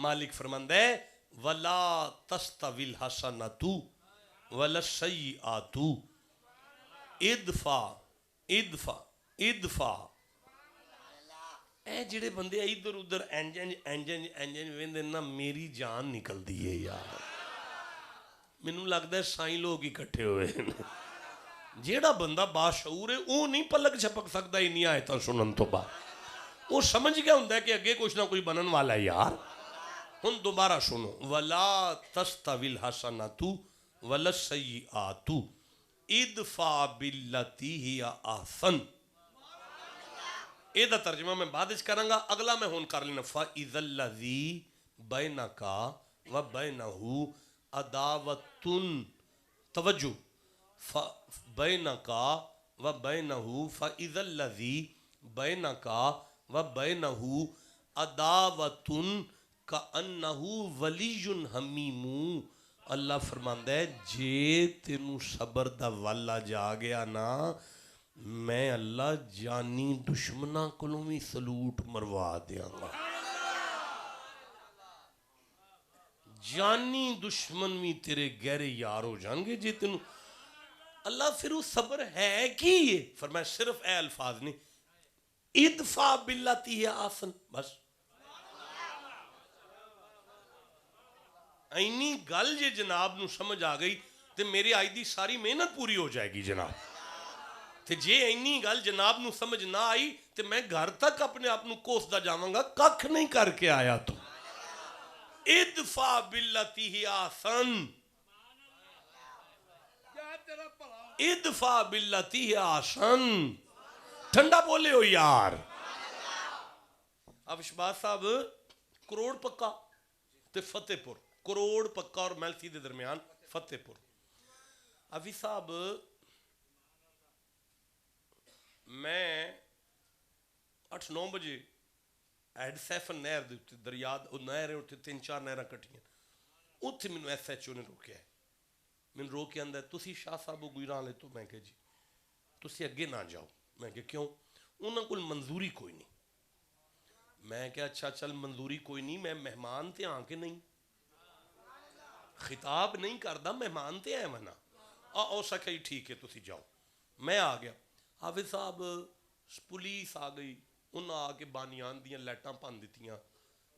مالک فرماندا ہے ولا تستوی الحسنۃ ولا السیئۃ ادفع. اے جڑے بندے ادھر ادھر انجن ویندے نا میری جان نکل دی ہے یار. مینوں لگدا ہے سائیں لوگ اکٹھے ہوئے ہیں. جیڑا بندہ باشعور ہے وہ نہیں پلک جھپک سکتا انہی آیتاں سنن تو بعد. وہ سمجھ گیا ہوندا ہے کہ اگے کچھ نہ کچھ بنن والا ہے یار. ہن دوبارہ سنو ولا تستوی الحسنۃ ولا السیئۃ ادفع باللتی ہی احسن. اے دا ترجمہ میں بعد اچ کراں گا. اگلا میں ہون کر لینا فاذا الذی بینک و بینہ عداوۃ. توجہ بینک و بینہ فاذا الذی بینک و بینہ عداوۃ کأنہ ولی حمیم. اللہ فرماندا ہے جے تینوں صبر دا والا جا گیا نا میں اللہ جانی دشمناں کولوں بھی سلوٹ مروا دیاں گا. جانی دشمن بھی تیرے گہرے یار ہو جان گے جے تینوں. اللہ پھر وہ صبر ہے کی ہے فرمایا صرف اے الفاظ نہیں ادفع باللتی ہی احسن. بس اینی گل جے جناب نو سمجھ آ گئی تے میری آئی دی ساری محنت پوری ہو جائے گی جناب. تے جے اینی گل جناب نو سمجھ نہ آئی تے میں گھر تک اپنے آپ نو کوسدا جاواں گا ککھ نہیں کر کے آیا. تو ادفع باللتی ہی احسن. ادفع باللتی ہی احسن. ٹھنڈا بولے ہو یار. اب شباز صاحب کروڑ پکا تے فتح پور. کروڑ پکا اور میلسی دے درمیان فتح پور. ابھی صاحب میں 8-9 بجے ایڈ سیفن نہر دے دریا نہر ہے اتنے 3-4 نہراں کٹھیاں اتنے مینوں ایس ایچ او نے روکیا ہے. مینوں روک کے آندا ہے تسی شاہ صاحب گجراں والے تو. میں کہ جی تسی اگے نہ جاؤ. میں کہ کیوں؟ انہاں کول منظوری کوئی نہیں. میں کہ اچھا چل منظوری کوئی نہیں میں مہمان تے آن کے نہیں خطاب نہیں کردا مہمان تے آئے منا او سکھائی ٹھیک ہے تسی جاؤ. میں آ گیا. حافظ صاحب پولیس آ گئی. انہاں آ کے بانیان دیاں لائٹاں پن دتیاں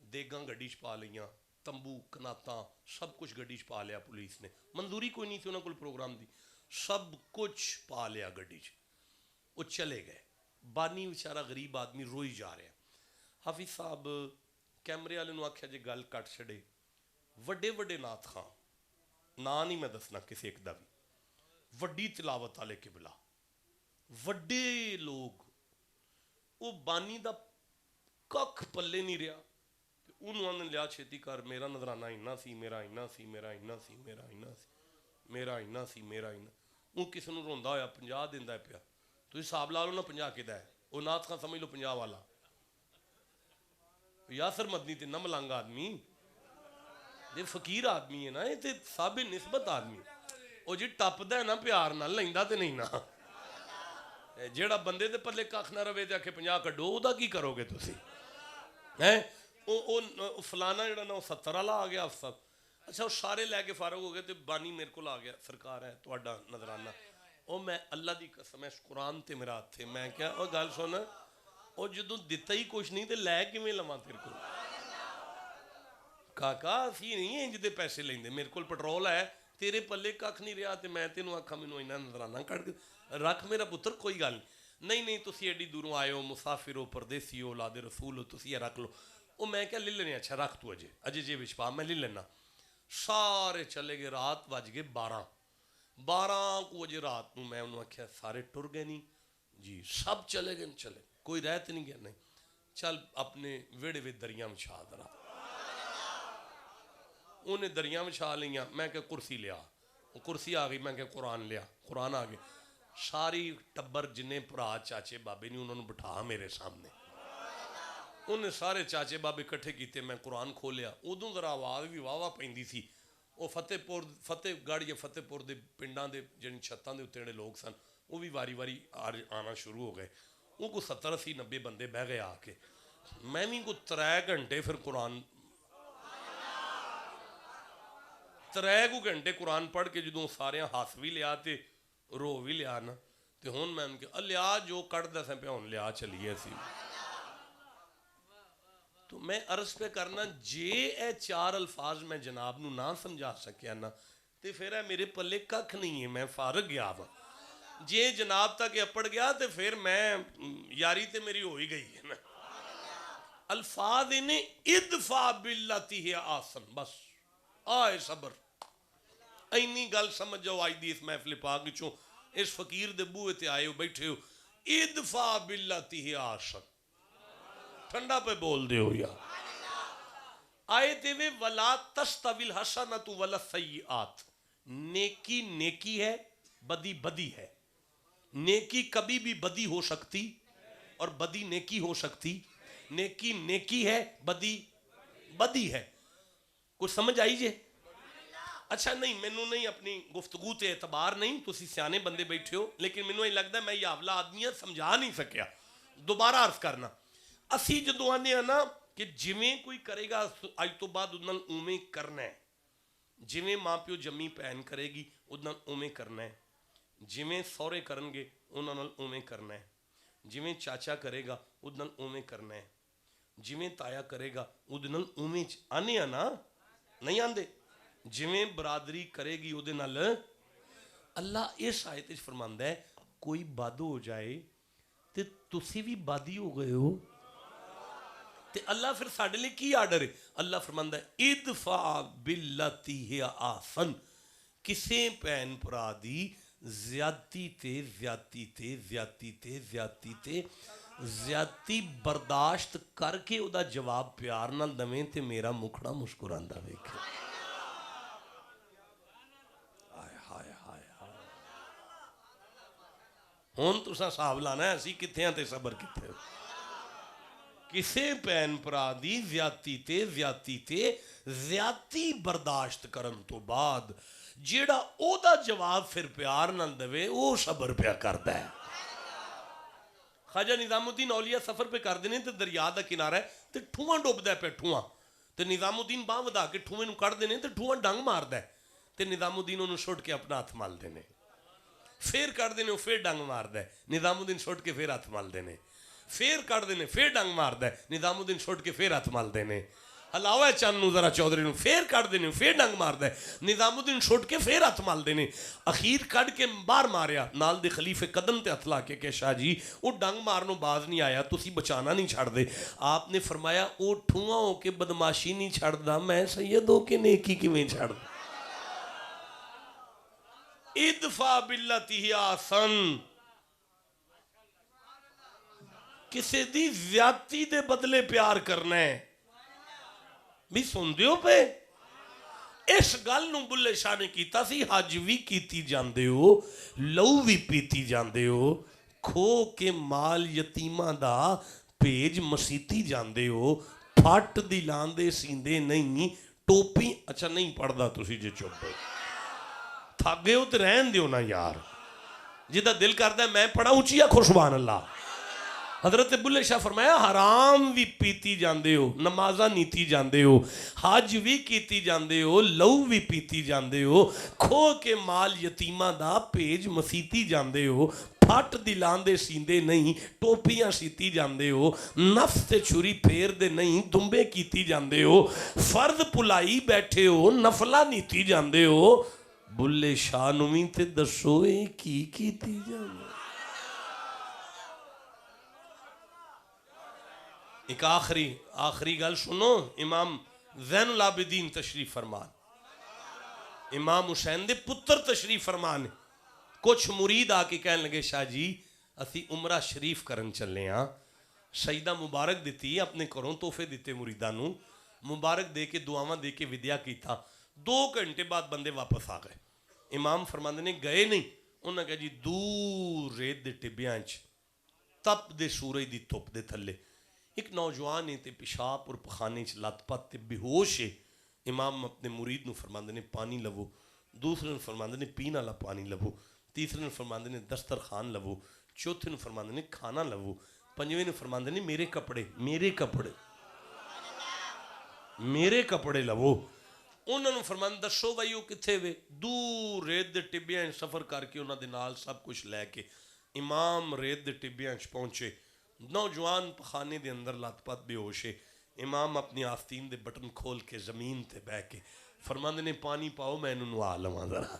دیگاں گڈی چ پا لئیاں تمبو کناتاں سب کچھ گڈی چ پا لیا پولیس نے. منظوری کوئی نہیں تھی انہاں کول پروگرام دی. سب کچھ پا لیا گڈی چ. وہ چلے گئے. بانی بیچارہ غریب آدمی روئی جا رہا. حافظ صاحب کیمرے والے نو آکھیا جے گل کٹ چھڑے. وڈے وڈے نات خان نا نہیں میں دسنا کسی ایک دا بھی وڈی تلاوت والے قبلہ وڈے لوگ وہ بانی دا ککھ پلے نہیں رہا. انہوں نے لیا چھیتی کر میرا نظرانہ اینا سی میرا اینا سی میرا اینا سی میرا اینا سی میرا اینا سی میرا اینا. وہ کسی نے روندا ہویا 50 دیندا ہے پیا. تو حساب لا لو نا 50 کدا ہے. وہ نات خان سمجھ لو 50 والا. یاسر مدنی تے نہ ملنگ آدمی یہ فقیر آدمی ہے نا، یہ تے صاحب نسبت آدمی، وہ جی ٹپدا ہے نا پیار نال لیندا تے نہیں نا، جیڑا بندے دے پلے کھ نہ رہے تے آکھے 50 کڈو، او دا کی کرو گے تسی ہیں؟ او فلانا جڑا نا وہ 70 والا آ گیا افسر، اچھا وہ سارے لے کے فارغ ہو گئے تے بانی میرے کو آ گیا، سرکار ہے تہاڈا نظرانہ، او میں اللہ دی قسم ہے قرآن تے میرا ہاتھ ہے، میں کیا او گل سن، او جدوں دتا ہی کچھ نہیں تے لے کیویں لواں تیرے کو؟ کاکا اسی نہیں انج دے پیسے لیندے، میرے کول پٹرول ہے، تیرے پلے کھ نہیں رہا تے میں تینوں آکھاں مینوں انہاں نظرانہ کٹ کے رکھ میرا پتر، کوئی گل نہیں تسی ایڈی دوروں آئے ہو، مسافر ہو، پردیسی ہو، اولاد رسول ہو، تسی یہ رکھ لو، او میں کیا لے لینے، اچھا رکھ تو اجے جے وچ پا، میں لے لینا، سارے چلے گئے، رات وج گئے 12 کو وجے رات نو، میں انہوں آکھیا سارے ٹر گئے نہیں جی، سب چلے گئے، چلے کوئی رہت نہیں گیا، نہیں چل اپنے ویڑے وے دریاں وچھا درا، انہیں دریاں وچھا لیاں، میں کہ کرسی لیا، کرسی آ گئی، میں کہ قرآن لیا، قرآن آ گئی، ساری ٹبر جنہیں پرا چاچے بابے نہیں، انہوں نے بٹھا میرے سامنے، انہیں سارے چاچے بابے کٹھے کیتے، میں قرآن کھولیا، ادوں ذرا آواز بھی واہ پیندی سی، وہ فتح گڑھ یا فتح پور دے پنڈاں دے جن چھتاں دے اتنے لوگ سن، وہ بھی واری واری آنا شروع ہو گئے، وہ کو 70-80-90 بندے بہ گئے آ کے، میں بھی کو 3 گھنٹے پھر قرآن 3 گھنٹے قرآن پڑھ کے جدوں سارے ہس بھی لیا تے رو بھی لیا نا، تے ہون میں ان کے لیا جو کٹ دے سیں پہ ہون لیا چلیے سی، تو میں عرض پہ کرنا جے اے 4 الفاظ میں جناب نو نہ سمجھا سکیا نا تے پھر اے میرے پلے ککھ نہیں ہے، میں فارغ گیا وا، جے جناب تک اپڑ گیا تے پھر میں یاری تے میری ہو ہی گئی ہے نا، الفاظ انہیں ادفع باللتی ہے آسن، بس آئے صبر، اینی گل سمجھ جاؤ آئی دی اس محفل پاک چوں اس فقیر دے بوئے تے آئے ہو بیٹھے ہو، ادفع باللتی ہے آسن، ٹھنڈا پہ بول دے ہو یا آئے تے وے وَلَا تَسْتَوِي الْحَسَنَةُ وَلَا السَّيِّئَاتُ، نیکی نیکی ہے، بدی بدی ہے، نیکی کبھی بھی بدی ہو سکتی اور بدی نیکی ہو سکتی، نیکی نیکی ہے، بدی بدی ہے، کچھ سمجھ آئی جے؟ اچھا نہیں مینوں نہیں اپنی گفتگو تے اعتبار نہیں، تسی سیانے بندے بیٹھے ہو، لیکن مینوں یہ لگتا ہے میں یہ حوالہ آدمیاں سمجھا نہیں سکیا، دوبارہ عرض کرنا، اسی جدو آنے ہیں نا کہ جویں کوئی کرے گا آج تو بعد ادھن اومیں کرنا ہے، جویں ماں پیو جمی پہن کرے گی ادھن اومیں کرنا ہے، جویں سورے کرنگے انہاں اومیں کرنا ہے، جویں چاچا کرے گا ادھن اومیں کرنا ہے، جویں تایا کرے گا ادھن اومیں آنے ہیں نا، نہیں آندے، جویں برادری کرے گی ادھن اللہ اس آیت وچ فرماندا ہے کوئی بد ہو جائے تے تسی بھی بادی ہو گئے ہو، تے اللہ پھر ساڑھے لئے کی آرڈر ہے، اللہ فرماندا ہے ادفع باللتی ہے آسن، کسے پین پرا دی زیادتی تے زیادتی تے زیادتی تے زیادتی تے زیادتی برداشت کر کے او دا جواب پیار نہ دویں تے میرا مکھڑا مسکراندہ ویکھے، ہون تو سا صاحب لانا ہے اسی کتھے ہیں تے صبر کتھے کسے پین پرا دی زیادتی تے زیادتی برداشت کرن تو بعد جیڑا او دا جواب پھر پیار نہ دوے او صبر پیا کردا ہے، خواجہ نظام الدین اولیاء سفر پہ کر دینے تے دریا دا کنارہ ہے تے ٹھواں ڈوب دا ہے پہ ٹھواں تے نظام الدین باں ودا کے ٹھویں نو کر دینے تے ٹھواں ڈنگ مار دا ہے تے نظام الدین انہوں چھوڑ کے اپنا ہاتھ مال دینے، پھر کر دینے پھر ڈنگ مار دا ہے نظام الدین چھوڑ کے پھر ہاتھ مال دینے، پھر کر دینے پھر ڈنگ مار دا ہے نظام الدین چھوڑ کے پھر ہاتھ مال دینے، ہلاوہ چند نو ذرا چودھری نو پھر کر دینے پھر ڈنگ مار دا ہے نظام الدین چھوڑ کے پھر ہاتھ مال دینے، اخیر کڑ کے بار ماریا نال دے خلیفے قدم تے ہتھ لا کے کہ شاہ جی وہ ڈنگ مارنوں باز نہیں آیا تسی بچانا نہیں چھڑ دے، آپ نے فرمایا او ٹھواں ہو کے بدماشی نہیں چھڑ دا میں سید ہو کے نیکی کیویں چھڑ دا، ادفع باللتی آسن، کسے دی زیادتی دے بدلے پیار کرنا ہے، بھی سن دیو پہ اس گل نو بلے شاہ نے کیتا سی حج بھی کیتی جاندے ہو لو بھی پیتی جاندے ہو کھو کے مال یتیمہ دا پیج مسیتی جاندے ہو پھٹ دی لاندے سیندے نہیں ਟੋਪੀ ਅੱਛਾ ਨਹੀਂ ਪੜਦਾ ਤੁਸੀਂ ਜੇ ਚੁੱਪ ਹੋ ਥੱਕ ਗਏ ਹੋ ਤੇ ਰਹਿਣ ਦਿਓ ਨਾ ਯਾਰ ਜਿਹਦਾ ਦਿਲ ਕਰਦਾ ਮੈਂ ਪੜਾਂ ਉੱਚੀ ਆਖੋ ਸੁਭਾਨ ਅੱਲਾਹ حضرت بلے شاہ فرمایا حرام بھی پیتی جاندے ہو نمازاں نیتی جاندے ہو حج بھی کیتی جاندے ہو لو بھی پیتی جاندے ہو کھو کے مال یتیمہ دا پیج مسیتی جاندے ہو پھٹ دلان دے سیندے نہیں ٹوپیاں سیتی جاندے ہو نفس تے چھری پھیر دے نہیں دمبے کیتی جاندے ہو فرد پلائی بیٹھے ہو نفلہ نیتی جاندے ہو بلے شاہ نویں تے دسو کی کیتی جاندے ہو ایک آخری گل سنو امام زین العابدین تشریف فرمان امام حسین دے پتر تشریف فرمان کچھ مرید آ کے کہنے لگے شاہ جی اسی عمرہ شریف کرن چلے ہاں سیدہ مبارک دیتی اپنے گھروں تحفے دیتے مریدانوں مبارک دے کے دعاواں دے کے ودیا کیتا 2 گھنٹے بعد بندے واپس آ گئے امام فرماندے نے گئے نہیں انہوں نے کہا جی دور ریت دے ٹبیاں تپ دے سورج دی تھپ دے تھلے ایک نوجوان ہے تے پیشاب اور پخانے چ لت پت تے بے ہوش ہے امام اپنے مرید نو فرماندے نے پانی لو دوسرے نو فرماندے نے پین والا پانی لو تیسرے نو فرماندے نے دسترخوان لو چوتھے نو فرماندے نے کھانا لو پنجویں نو فرماندے نے میرے کپڑے لو انہاں نو فرماندے دسو بھائی او کتھے وے دور ریت دے ٹبیاں سفر کر کے انہاں دے نال سب کچھ لے کے امام ریت دے ٹبیاں پہنچے نوجوان پخانے دے اندر لات پات بے ہوشے امام اپنی آستین دے بٹن کھول کے زمین تے بہ کے فرماندے نے پانی پاؤ میں انہوں نوا لواں ذرا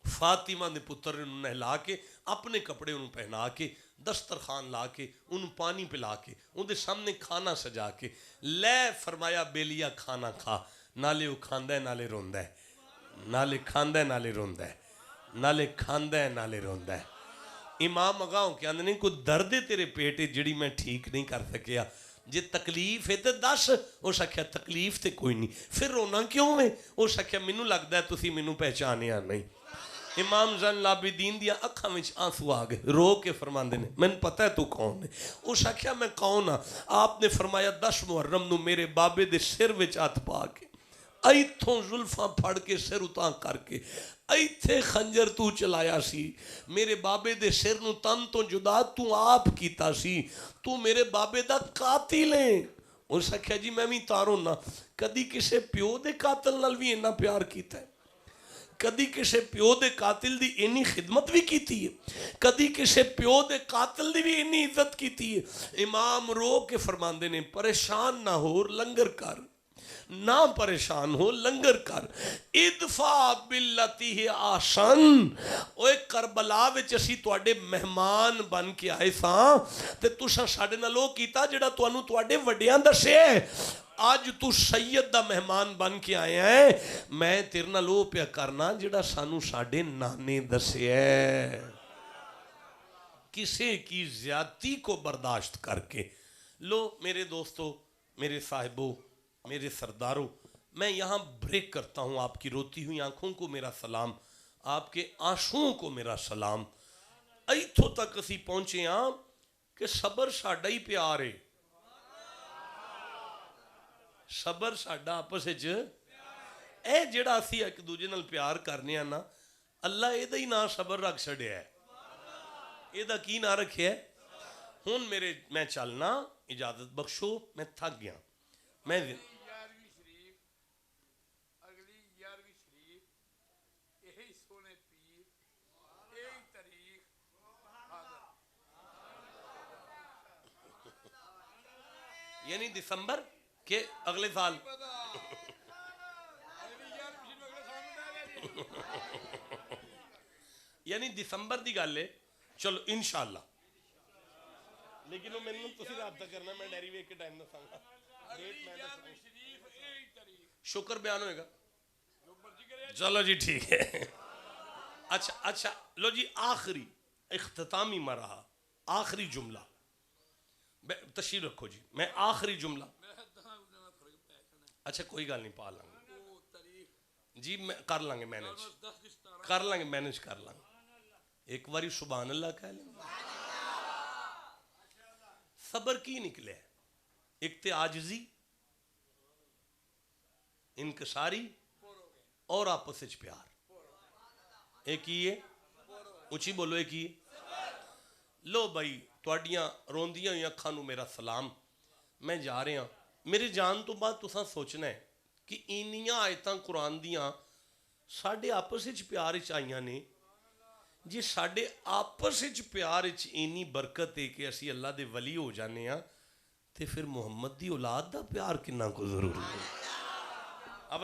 فاطمہ دے پتر انہوں نہلا کے اپنے کپڑے انہوں پہنا کے دسترخوان لا کے انہوں پانی پلا کے ان دے سامنے کھانا سجا کے لے فرمایا بیلیا کھانا کھا نالے وہ کھاندہ ہے نالے روندہ ہے نالے کھاندہ ہے نالے روندہ ہے نالے کھاندہ ہے نالے روندہ ہے امام اگاؤں کیا نہیں کوئی درد ہے تیرے پیٹے جڑی میں ٹھیک نہیں کر سکیا جے تکلیف ہے تو دس وہ سکھیا تکلیف تے کوئی نہیں پھر رونا کیوں ہے وہ سکھیا منو لگتا ہے تسی منو پہچانیا نہیں امام زین العابدین دیا اکھاں وچ آنسو آگئے رو کے فرماندے نے میں پتہ ہے تو کون ہے وہ سکھیا میں کون ہاں آپ نے فرمایا 10 محرم نو میرے بابے دے سر وچ ہاتھ پا کے ایتھوں زلفاں پھڑ کے سر اتاں کر کے ایتھے خنجر تو چلایا سی میرے بابے دے سر نو تن تو جدا تو آپ کیتا سی تو میرے بابے دا قاتل ہے اور سکھیا جی میں بھی تاروں نا کدی کسے پیو دے قاتل نال بھی انہا پیار کیتا ہے کدی کسے پیو دے قاتل دی انی خدمت بھی کیتی ہے کدی کسے پیو دے قاتل دی بھی انی عزت کیتی ہے امام رو کے فرماندے نے پریشان نہ ہو لنگر کر نہ پریشان ہو لنگر کر ادفع باللتی ہے آسن اوے کربلا وچ اسی تواڈے مہمان بن کے آئے ساں تے تساں ساڈے نال او کیتا جڑا تانوں تواڈے وڈیاں دسے آج تو سید دا مہمان بن کے آئے ہیں میں تیرے نال او پیا کرنا جڑا سانوں ساڈے نانے دسے کسے کی زیادتی کو برداشت کر کے لو میرے دوستو میرے صاحبو میرے سرداروں میں یہاں بریک کرتا ہوں آپ کی روتی ہوئی آنکھوں کو میرا سلام آپ کے آنسوؤں کو میرا سلام ایتھوں تک اسی پہنچے ہاں کہ صبر ساڈا ہی پیار ہے صبر ساڈا آپس وچ اے جڑا اسی ایک دوجے نال پیار کرنے ہاں نا اللہ اے دا ہی نام صبر رکھ چھڑیا ہے اے دا کی نام رکھیا ہے ہن میں چلنا اجازت بخشو میں تھک گیا میں یعنی دسمبر کے اگلے سال یعنی دسمبر دی گل ہے چلو انشاءاللہ لیکن وہ میں نے تسی رابطہ کرنا میں ڈیری ویک کے ٹائم دساں گا شکر بیان ہوئے گا چلو جی ٹھیک ہے اچھا لو جی آخری اختتامی مرحلہ آخری جملہ تشریف رکھو جی میں آخری جملہ اچھا کوئی گل نہیں پا لیں گے جی میں کر لیں گے مینج کر لیں گے ایک باری سبحان اللہ کہہ لیں صبر کی نکلے ایک تے عاجزی انکساری اور آپس وچ پیار. ایک ہی ہے, اچھی بولو ایک ہی. لو بھائی تواڈیاں روندیاں ہوئی اکھاں نو میرا سلام. میں جا رہا میرے جان تو بعد تساں سوچنا ہے کہ اینیاں آیتاں قرآن دیاں ساڈے آپس وچ پیار وچ آئیاں نے. جی ساڈے آپس وچ پیار وچ اینی برکت ہے کہ اسی اللہ دے ولی ہو جانے ہاں تے پھر محمد دی اولاد دا پیار کنا کو ضروری ہے.